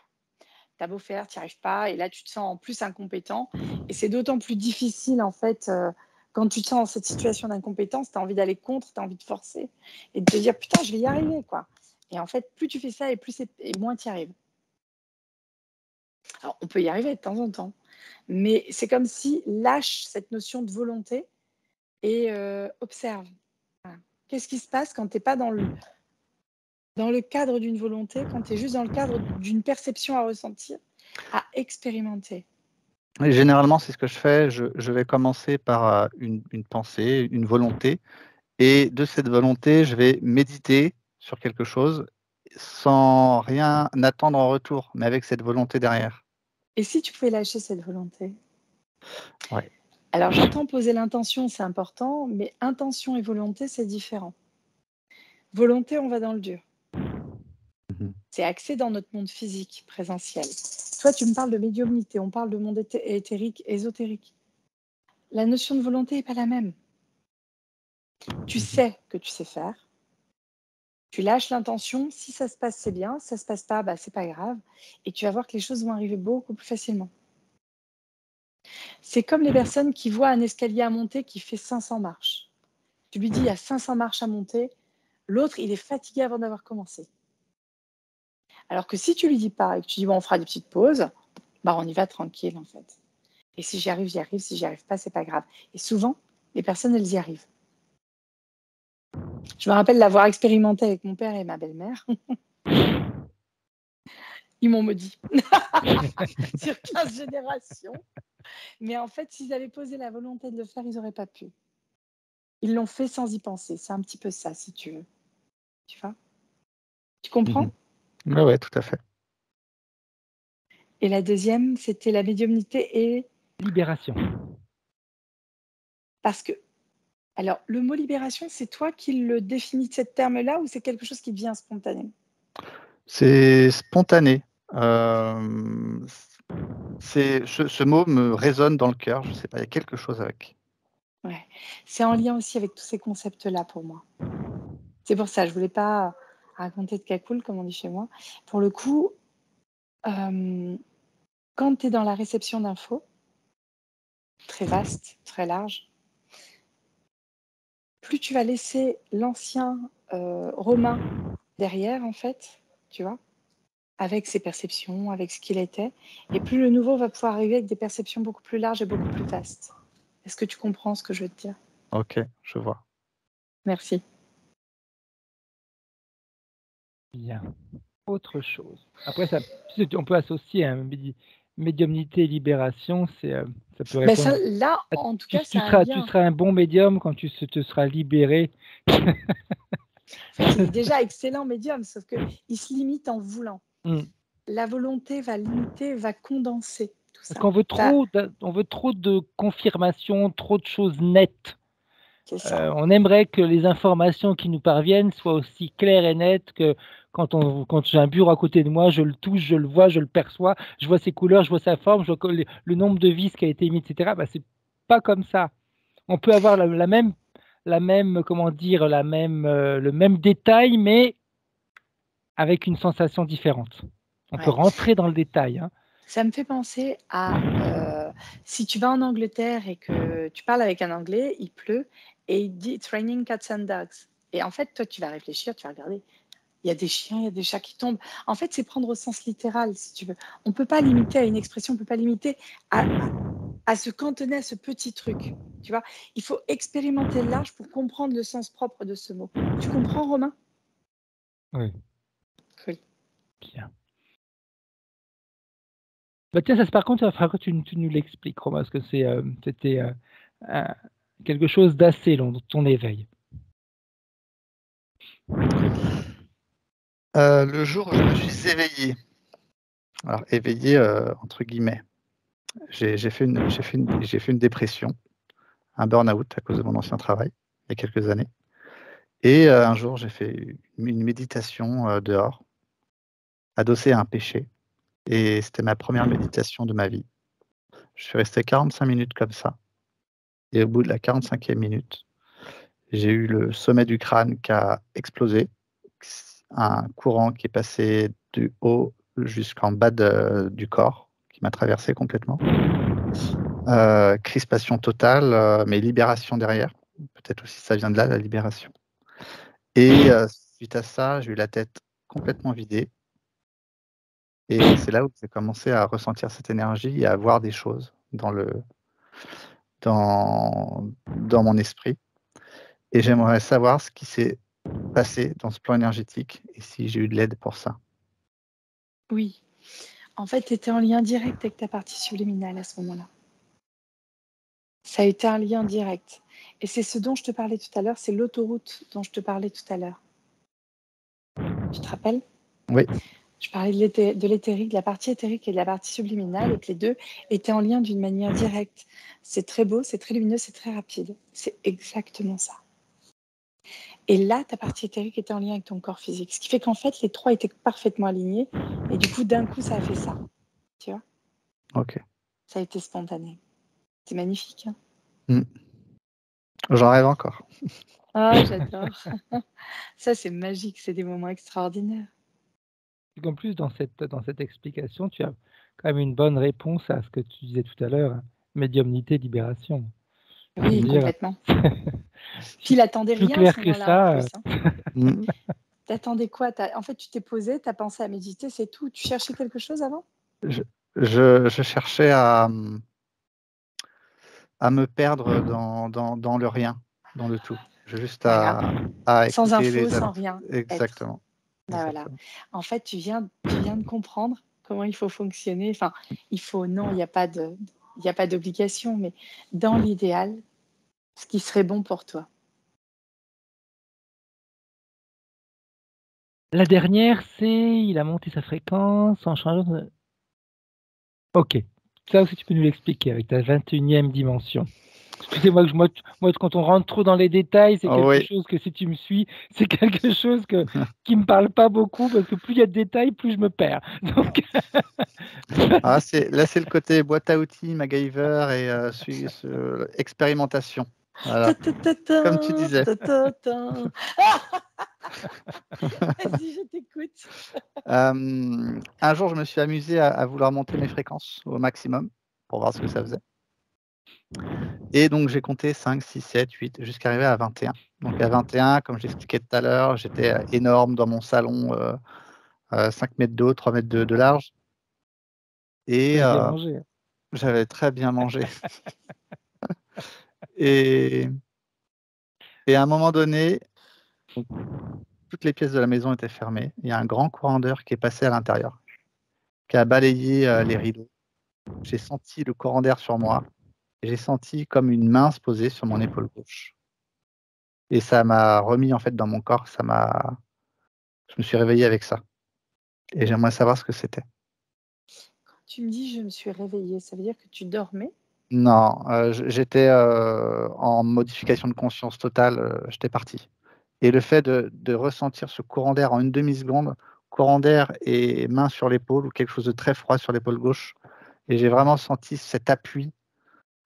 T'as beau faire, t'y arrives pas. Et là, tu te sens en plus incompétent. Et c'est d'autant plus difficile, en fait, quand tu te sens dans cette situation d'incompétence, tu as envie d'aller contre, tu as envie de forcer et de te dire putain, je vais y arriver, quoi. Et en fait, plus tu fais ça et moins tu y arrives. Alors, on peut y arriver de temps en temps, mais c'est comme si lâche cette notion de volonté et observe. Voilà. Qu'est-ce qui se passe quand tu n'es pas dans dans le cadre d'une volonté, quand tu es juste dans le cadre d'une perception à ressentir, à expérimenter. Et généralement, c'est ce que je fais. Je vais commencer par une pensée, une volonté. Et de cette volonté, je vais méditer sur quelque chose sans rien attendre en retour, mais avec cette volonté derrière. Et si tu pouvais lâcher cette volonté? Ouais. Alors, j'entends poser l'intention, c'est important, mais intention et volonté, c'est différent. Volonté, on va dans le dur. C'est axé dans notre monde physique, présentiel. Toi, tu me parles de médiumnité, on parle de monde éthérique, ésotérique. La notion de volonté n'est pas la même. Tu sais que tu sais faire. Tu lâches l'intention. Si ça se passe, c'est bien. Si ça se passe pas, bah, c'est pas grave. Et tu vas voir que les choses vont arriver beaucoup plus facilement. C'est comme les personnes qui voient un escalier à monter qui fait 500 marches. Tu lui dis, il y a 500 marches à monter. L'autre, il est fatigué avant d'avoir commencé. Alors que si tu lui dis pas et que tu dis, bon, on fera des petites pauses, bah, on y va tranquille, en fait. Et si j'y arrive, j'y arrive. Si j'y arrive pas, c'est pas grave. Et souvent, les personnes, elles y arrivent. Je me rappelle l'avoir expérimenté avec mon père et ma belle-mère. Ils m'ont maudit sur 15 générations. Mais en fait, s'ils avaient posé la volonté de le faire, ils n'auraient pas pu. Ils l'ont fait sans y penser. C'est un petit peu ça, si tu veux. Tu vois? Tu comprends? Ouais, tout à fait. Et la deuxième, c'était la médiumnité et... Libération. Parce que... Alors, le mot libération, c'est toi qui le définis de ce terme-là ou c'est quelque chose qui vient spontanément? C'est spontané. Ce mot me résonne dans le cœur. Je ne sais pas, il y a quelque chose avec. Ouais. C'est en lien aussi avec tous ces concepts-là pour moi. C'est pour ça, je ne voulais pas raconter de cacoule, comme on dit chez moi. Pour le coup, quand tu es dans la réception d'infos, très vaste, très large, plus tu vas laisser l'ancien Romain derrière, en fait, tu vois, avec ses perceptions, avec ce qu'il était, et plus le nouveau va pouvoir arriver avec des perceptions beaucoup plus larges et beaucoup plus vastes. Est-ce que tu comprends ce que je veux te dire? Ok, je vois. Merci. Bien. Autre chose. Après, ça, on peut associer médiumnité et libération. Ça peut Ben ça, répondre. là, en tout cas, Tu c'est un lien. tu seras un bon médium quand tu te seras libéré. En fait, il est déjà excellent médium, sauf qu'il se limite en voulant. La volonté va limiter, va condenser tout ça. Parce qu'on veut trop de confirmations, trop de choses nettes. C'est ça. On aimerait que les informations qui nous parviennent soient aussi claires et nettes que quand j'ai un bureau à côté de moi, je le touche, je le vois, je le perçois, je vois ses couleurs, je vois sa forme, je vois le nombre de vis qui a été émis, etc. Bah, c'est pas comme ça. On peut avoir comment dire, le même détail, mais avec une sensation différente. On peut rentrer dans le détail. Hein. Ça me fait penser à si tu vas en Angleterre et que tu parles avec un Anglais, il pleut et il dit It's raining cats and dogs. Et en fait, toi, tu vas réfléchir, tu vas regarder. Il y a des chiens, il y a des chats qui tombent. En fait, c'est prendre au sens littéral, si tu veux. On ne peut pas limiter à une expression, on ne peut pas limiter à se cantonner à ce petit truc. Tu vois, il faut expérimenter large pour comprendre le sens propre de ce mot. Tu comprends, Romain? Oui. Cool. Bien. Bah tiens, ça, par contre, il va falloir que tu nous l'expliques, Romain, parce que c'était quelque chose d'assez long, ton éveil. Le jour où je me suis éveillé, alors éveillé entre guillemets, j'ai fait une dépression, un burn-out à cause de mon ancien travail, il y a quelques années. Et un jour, j'ai fait une méditation dehors, adossée à un pêcher. Et c'était ma première méditation de ma vie. Je suis resté 45 minutes comme ça. Et au bout de la 45e minute, j'ai eu le sommet du crâne qui a explosé, un courant qui est passé du haut jusqu'en bas du corps, qui m'a traversé complètement. Crispation totale, mais libération derrière. Peut-être aussi ça vient de là, la libération. Et suite à ça, j'ai eu la tête complètement vidée. Et c'est là où j'ai commencé à ressentir cette énergie et à voir des choses dans mon esprit. Et j'aimerais savoir ce qui s'est passé dans ce plan énergétique et si j'ai eu de l'aide pour ça. Oui. En fait, tu étais en lien direct avec ta partie subliminale à ce moment-là. Ça a été un lien direct. Et c'est ce dont je te parlais tout à l'heure, c'est l'autoroute dont je te parlais tout à l'heure. Tu te rappelles? Oui. Je parlais de l'éthérique, de la partie éthérique et de la partie subliminale, et que les deux étaient en lien d'une manière directe. C'est très beau, c'est très lumineux, c'est très rapide. C'est exactement ça. Et là, ta partie éthérique était en lien avec ton corps physique. Ce qui fait qu'en fait, les trois étaient parfaitement alignés. Et du coup, d'un coup, ça a fait ça. Tu vois? Ok. Ça a été spontané. C'est magnifique. Hein? J'en rêve encore. Ah, j'adore. Ça, c'est magique. C'est des moments extraordinaires. En plus, dans cette explication, tu as quand même une bonne réponse à ce que tu disais tout à l'heure, hein, médiumnité, libération. Oui, Je veux dire, complètement. Puis il attendait plus rien à clair ce que moment-là, en ça. plus. Hein. Mm. T'attendais quoi? En fait, tu t'es posé, t'as pensé à méditer, c'est tout. Tu cherchais quelque chose avant? Je cherchais à me perdre dans le rien, dans le tout. J'ai juste à Sans écouter info, les sans autres. rien. Être. Exactement. Ben voilà. Exactement. En fait, tu viens de comprendre comment il faut fonctionner. Enfin, non, il n'y a pas d'obligation, mais dans l'idéal, ce qui serait bon pour toi. La dernière, c'est il a monté sa fréquence en changeant de... Ok. Ça aussi, tu peux nous l'expliquer avec ta 21e dimension. Tu sais, moi, quand on rentre trop dans les détails, c'est quelque Oui. chose que, si tu me suis, c'est quelque chose qui me parle pas beaucoup, parce que plus il y a de détails, plus je me perds. Donc, Là, c'est le côté boîte à outils, MacGyver et expérimentation. Voilà. Comme tu disais. Vas-y, je t'écoute. Un jour, je me suis amusé à vouloir monter mes fréquences au maximum pour voir ce que ça faisait. Et donc, j'ai compté 5, 6, 7, 8, jusqu'à arriver à 21. Donc, à 21, comme j'expliquais tout à l'heure, j'étais énorme dans mon salon, 5 mètres de haut, 3 mètres de large. Et t'as bien mangé. j'avais très bien mangé. et à un moment donné, donc, toutes les pièces de la maison étaient fermées. Il y a un grand courant d'air qui est passé à l'intérieur, qui a balayé les rideaux. J'ai senti le courant d'air sur moi. Et j'ai senti comme une main se poser sur mon épaule gauche. Et ça m'a remis en fait dans mon corps. Je me suis réveillé avec ça. Et j'aimerais savoir ce que c'était. Quand tu me dis je me suis réveillée, ça veut dire que tu dormais? Non, j'étais en modification de conscience totale. J'étais parti. Et le fait de ressentir ce courant d'air en une demi-seconde, courant d'air et main sur l'épaule ou quelque chose de très froid sur l'épaule gauche, et j'ai vraiment senti cet appui.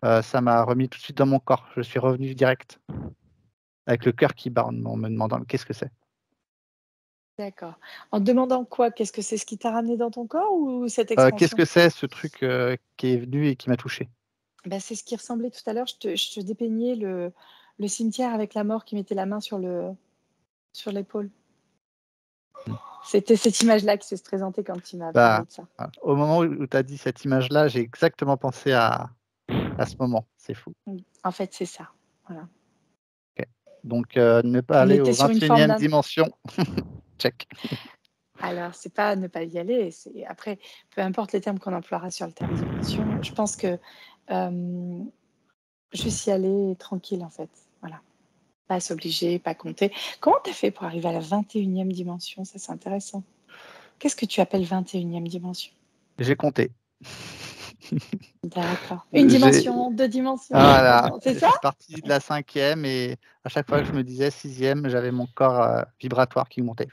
Ça m'a remis tout de suite dans mon corps. Je suis revenu direct, avec le cœur qui bat en me demandant qu'est-ce que c'est. D'accord. En te demandant quoi? Qu'est-ce que c'est, ce qui t'a ramené dans ton corps ou cette Qu'est-ce expansion? que c'est ce truc qui est venu et qui m'a touché? Ben, c'est ce qui ressemblait tout à l'heure. Je te dépeignais le cimetière avec la mort qui mettait la main sur l'épaule. C'était cette image-là qui se présentait quand tu m'as parlé de ça. Au moment où tu as dit cette image-là, j'ai exactement pensé à ce moment. C'est fou. En fait, c'est ça. Voilà. Okay. Donc, ne pas aller aux 21e dimension. Check. Alors, c'est pas ne pas y aller. Après, peu importe les termes qu'on emploiera sur le terme dimension, je pense que juste y aller tranquille, en fait. Voilà. Pas s'obliger, pas compter. Comment tu as fait pour arriver à la 21e dimension? Ça, c'est intéressant. Qu'est-ce que tu appelles 21e dimension? J'ai compté. D'accord. Une dimension, 2 dimensions. Voilà. C'est ça? Je suis parti de la 5e et à chaque fois que je me disais 6e, j'avais mon corps vibratoire qui montait.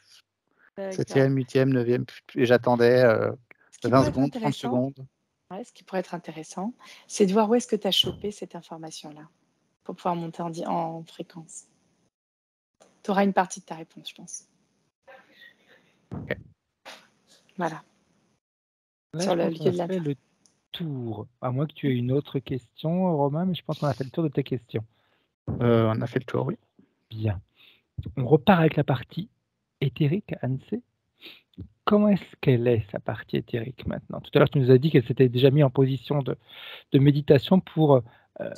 7e, 8e, 9e, et j'attendais 20 secondes, 30 secondes. Ouais, ce qui pourrait être intéressant, c'est de voir où est-ce que tu as chopé cette information-là pour pouvoir monter en fréquence. Tu auras une partie de ta réponse, je pense. Okay. Voilà. Là, sur le lieu de la le tour. À moins que tu aies une autre question, Romain, mais je pense qu'on a fait le tour de tes questions. On a fait le tour, oui. Bien. On repart avec la partie éthérique, Anne-C. Comment est-ce qu'elle est, sa partie éthérique, maintenant? Tout à l'heure, tu nous as dit qu'elle s'était déjà mise en position de méditation pour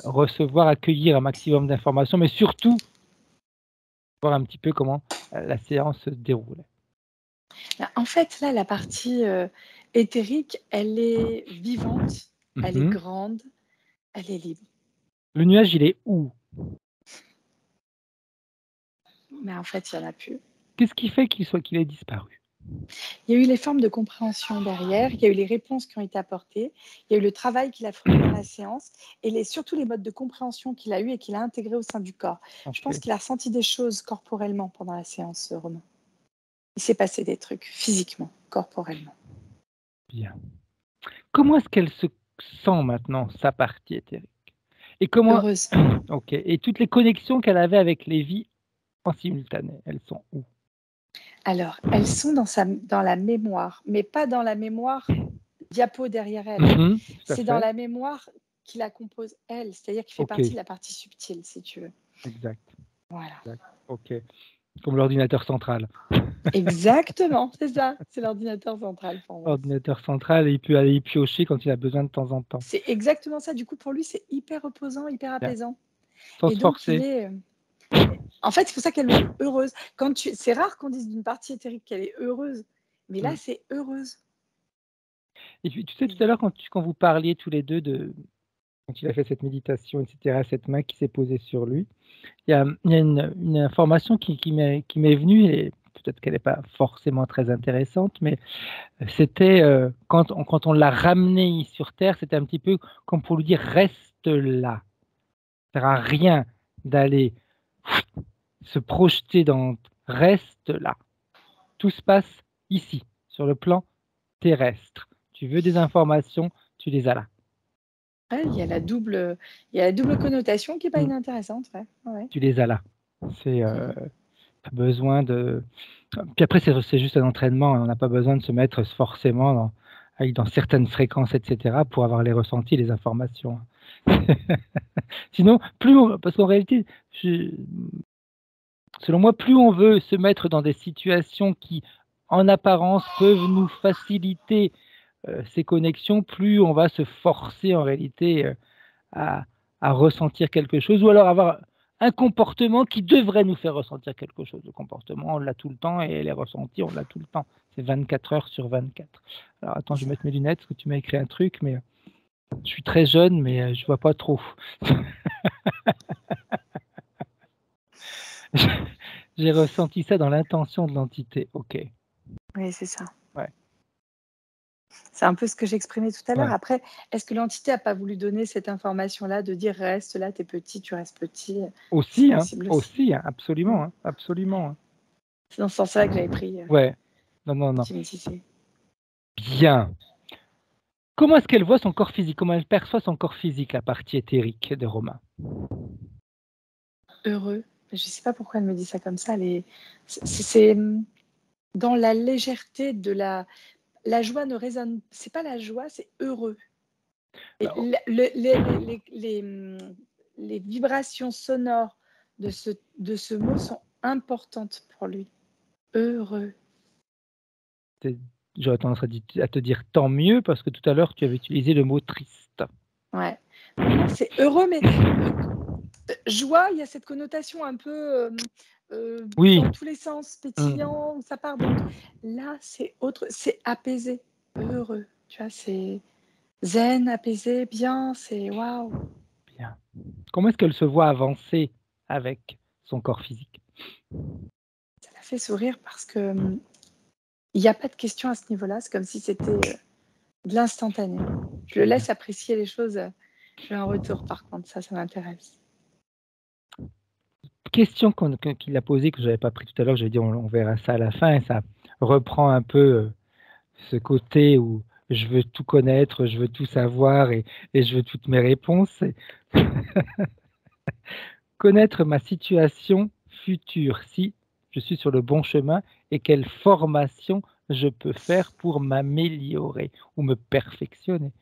recevoir, accueillir un maximum d'informations, mais surtout voir un petit peu comment la séance se déroule. En fait, là, la partie éthérique, elle est vivante, elle est grande, elle est libre. Le nuage, il est où? Mais en fait, il n'y en a plus. Qu'est-ce qui fait qu'il ait disparu? Il y a eu les formes de compréhension derrière, il y a eu les réponses qui ont été apportées, il y a eu le travail qu'il a fourni dans la séance et surtout les modes de compréhension qu'il a eu et qu'il a intégrés au sein du corps. Je pense Ok, qu'il a ressenti des choses corporellement pendant la séance, Romain. Il s'est passé des trucs physiquement, corporellement. bien. Comment est-ce qu'elle se sent maintenant, sa partie éthérique? Et comment Heureuse. Ok. Et toutes les connexions qu'elle avait avec les vies en simultané, elles sont où? Alors, elles sont dans la mémoire, mais pas dans la mémoire diapo derrière elle. Tout à C'est dans fait. la mémoire qui la compose elle, c'est-à-dire qui fait Ok, partie de la partie subtile, si tu veux. exact. Voilà. Ok. Comme l'ordinateur central. Exactement, c'est ça. C'est l'ordinateur central pour moi. L'ordinateur central, et il peut aller y piocher quand il a besoin de temps en temps. C'est exactement ça. Du coup, pour lui, c'est hyper reposant, hyper Bien. apaisant. Sans Et se donc, il forcer. est. En fait, c'est pour ça qu'elle est heureuse. C'est rare qu'on dise d'une partie éthérique qu'elle est heureuse, mais là, Mm. c'est heureuse. Et puis, tu sais, tout à l'heure, quand vous parliez tous les deux quand il a fait cette méditation, etc., cette main qui s'est posée sur lui, il y a une information qui m'est venue, et peut-être qu'elle n'est pas forcément très intéressante, mais c'était quand on l'a ramené sur Terre, c'était un petit peu comme pour lui dire reste là. Ça ne sert à rien d'aller se projeter reste là. Tout se passe ici, sur le plan terrestre. Tu veux des informations, tu les as là. Ouais, il y a la double connotation qui n'est pas Mm. inintéressante. Ouais. Tu les as là. C'est pas besoin de. Puis après, c'est juste un entraînement. On n'a pas besoin de se mettre forcément dans certaines fréquences, etc., pour avoir les ressentis, les informations. Sinon, parce qu'en réalité, selon moi, plus on veut se mettre dans des situations qui, en apparence, peuvent nous faciliter ces connexions, plus on va se forcer en réalité à, à ressentir quelque chose, ou alors avoir un comportement qui devrait nous faire ressentir quelque chose. Le comportement, on l'a tout le temps, et les ressentis, on l'a tout le temps. C'est 24 heures sur 24. Alors attends, je vais mettre mes lunettes, parce que tu m'as écrit un truc, mais je suis très jeune, mais je vois pas trop. J'ai ressenti ça dans l'intention de l'entité. Ok. Oui, c'est ça. Ouais. C'est un peu ce que j'exprimais tout à l'heure. Ouais. Après, est-ce que l'entité n'a pas voulu donner cette information-là de dire reste là, t'es petit, tu restes petit? Aussi, C'est possible aussi, absolument, absolument. C'est dans ce sens-là que j'avais pris. Ouais. Non. Qui me disait. Bien. Comment est-ce qu'elle voit son corps physique? Comment elle perçoit son corps physique, la partie éthérique de Romain? Heureux. Je ne sais pas pourquoi elle me dit ça comme ça. C'est dans la légèreté de la joie ne résonne. C'est pas la joie, c'est heureux. Et Bah, les vibrations sonores de ce mot sont importantes pour lui. Heureux. J'aurais tendance à te dire tant mieux, parce que tout à l'heure, tu avais utilisé le mot triste. Ouais. Non, c'est heureux, mais joie, il y a cette connotation un peu Oui. dans tous les sens, pétillant, où ça part. Donc là, c'est autre, c'est apaisé, heureux. Tu vois, c'est zen, apaisé, bien, c'est waouh. Bien. Comment est-ce qu'elle se voit avancer avec son corps physique? Ça la fait sourire parce que il n'y a pas de question à ce niveau-là. C'est comme si c'était de l'instantané. Je le laisse apprécier les choses. Je veux un retour, par contre, ça m'intéresse. Question qu'il a posée, que je n'avais pas pris tout à l'heure, je vais dire on verra ça à la fin, et ça reprend un peu ce côté où je veux tout connaître, je veux tout savoir, et je veux toutes mes réponses. Connaître ma situation future, si je suis sur le bon chemin, et quelle formation je peux faire pour m'améliorer ou me perfectionner.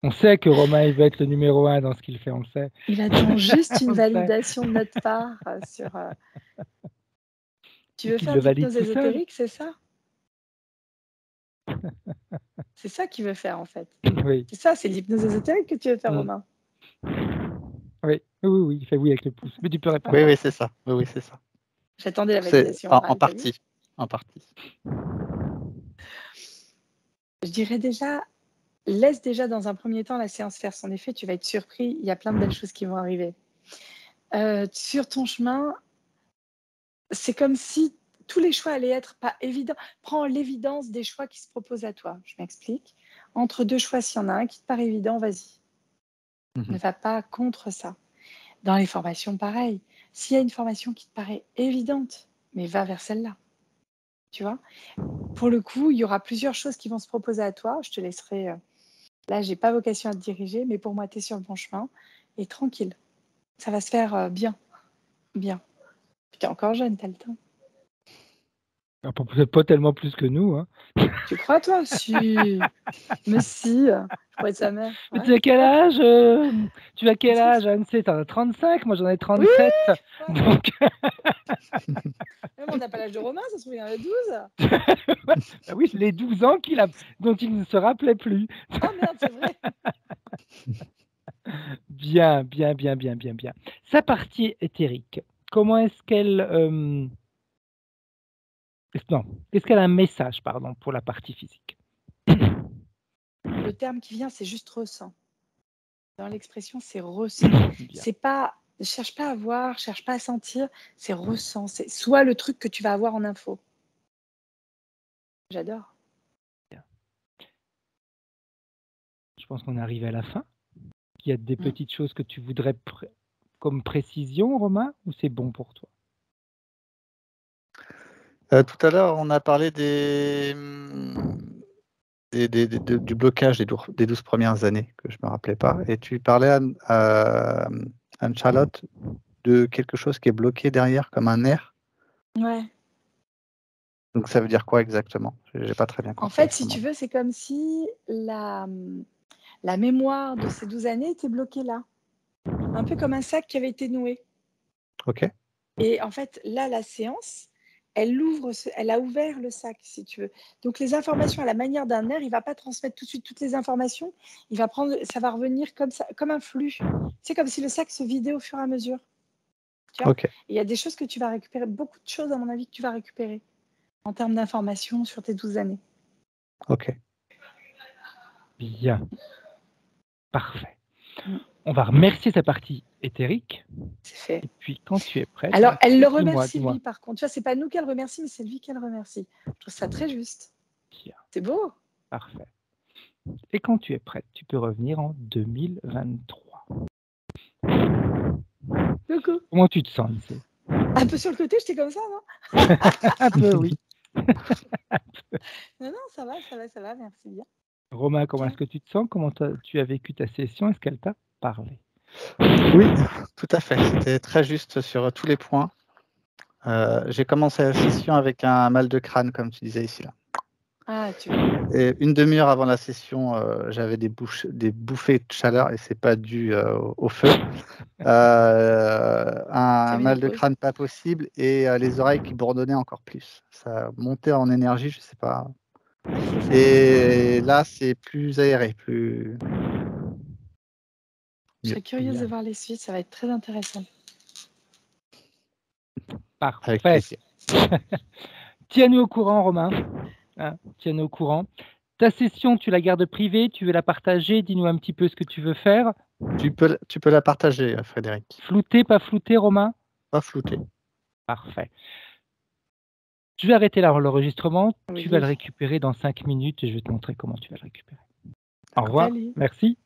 On sait que Romain, il veut être le numéro 1 dans ce qu'il fait, on le sait. Il attend juste une On le sait. validation de notre part sur. Tu veux Qu'il faire le de valide l'hypnose tout seul. ésotérique, c'est ça? C'est ça qu'il veut faire, en fait. Oui. C'est ça, c'est l'hypnose ésotérique que tu veux faire, Mm. Romain. Oui. Oui, il fait oui avec le pouce. Mais tu peux répondre. Oui, c'est ça. Oui, c'est ça. J'attendais la C'est validation en orale, t'as vu. partie. En partie. Je dirais déjà, laisse déjà dans un premier temps la séance faire son effet. Tu vas être surpris. Il y a plein de belles choses qui vont arriver. Sur ton chemin, c'est comme si tous les choix allaient être pas évidents. Prends l'évidence des choix qui se proposent à toi. Je m'explique. Entre deux choix, s'il y en a un qui te paraît évident, vas-y. Ne va pas contre ça. Dans les formations, pareil. S'il y a une formation qui te paraît évidente, mais va vers celle-là. Tu vois ? Pour le coup, il y aura plusieurs choses qui vont se proposer à toi. Je te laisserai... Là, j'ai pas vocation à te diriger, mais pour moi, tu es sur le bon chemin. Et tranquille. Ça va se faire bien. Bien. Puis tu es encore jeune, tu as le temps. Peut-être pas tellement plus que nous. Hein. Tu crois, toi? Si. Mais si. Je pourrais être sa mère. Mais Ouais. tu as quel âge Tu as quel âge, Anne-C? T'en as 35, moi j'en ai 37. Oui, ouais. Donc... Même on n'a pas l'âge de Romain, ça se trouve, il en a 12. Bah oui, les 12 ans dont il ne se rappelait plus. Ah merde, c'est vrai. Bien. Sa partie éthérique, comment est-ce qu'elle... Non, est-ce qu'elle a un message, pardon, pour la partie physique? Le terme qui vient, c'est juste ressent. Dans l'expression, c'est ressent. C'est pas... Cherche pas à voir, cherche pas à sentir, c'est ressent. C'est soit le truc que tu vas avoir en info. J'adore. Je pense qu'on est arrivé à la fin. Il y a des petites choses que tu voudrais comme précision, Romain, ou c'est bon pour toi? Tout à l'heure, on a parlé du blocage des 12 premières années, que je ne me rappelais pas. Et tu parlais à Anne-Charlotte de quelque chose qui est bloqué derrière, comme un nerf. Ouais. Donc ça veut dire quoi exactement? Je n'ai pas très bien compris. En fait, si tu veux, c'est comme si la mémoire de ces 12 années était bloquée là. Un peu comme un sac qui avait été noué. Ok. Et en fait, là, la séance, elle a ouvert le sac, si tu veux. Donc, les informations à la manière d'un nerf, il ne va pas transmettre tout de suite toutes les informations. Ça va revenir comme ça, comme un flux. C'est comme si le sac se vidait au fur et à mesure. Tu vois? Ok. Il y a des choses que tu vas récupérer, beaucoup de choses, à mon avis, que tu vas récupérer en termes d'informations sur tes 12 années. Ok. Bien. Parfait. On va remercier sa partie éthérique. C'est fait. Et puis, quand tu es prête... Alors, elle le remercie, lui, par contre. Tu vois, c'est pas nous qu'elle remercie, mais c'est lui qu'elle remercie. Je trouve ça très juste. Bien. C'est beau. Parfait. Et quand tu es prête, tu peux revenir en 2023. Coucou. Comment tu te sens, Anne-C? Un peu sur le côté, j'étais comme ça, non? Un peu, oui. Non, ça va, merci bien. Romain, comment est-ce que tu te sens? Comment tu as vécu ta session? Est-ce qu'elle t'a parlé? Oui, tout à fait. C'était très juste sur tous les points. J'ai commencé la session avec un mal de crâne, comme tu disais ici. Là. Ah, tu vois. Et une demi-heure avant la session, j'avais des bouffées de chaleur et c'est pas dû au feu. Un mal de crâne pas possible et les oreilles qui bourdonnaient encore plus. Ça montait en énergie, je sais pas. Et là, c'est plus aéré, plus. Je serais curieuse de voir les suites, ça va être très intéressant. Parfait. Avec plaisir. Tiens-nous au courant, Romain. Hein, tiens-nous au courant. Ta session, tu la gardes privée, tu veux la partager? Dis-nous un petit peu ce que tu veux faire. Tu peux la partager, Frédéric. Flouté, pas flouté, Romain? Pas flouté. Parfait. Je vais arrêter l'enregistrement. Oui. Tu vas le récupérer dans 5 minutes et je vais te montrer comment tu vas le récupérer. Au revoir. Salut. Merci.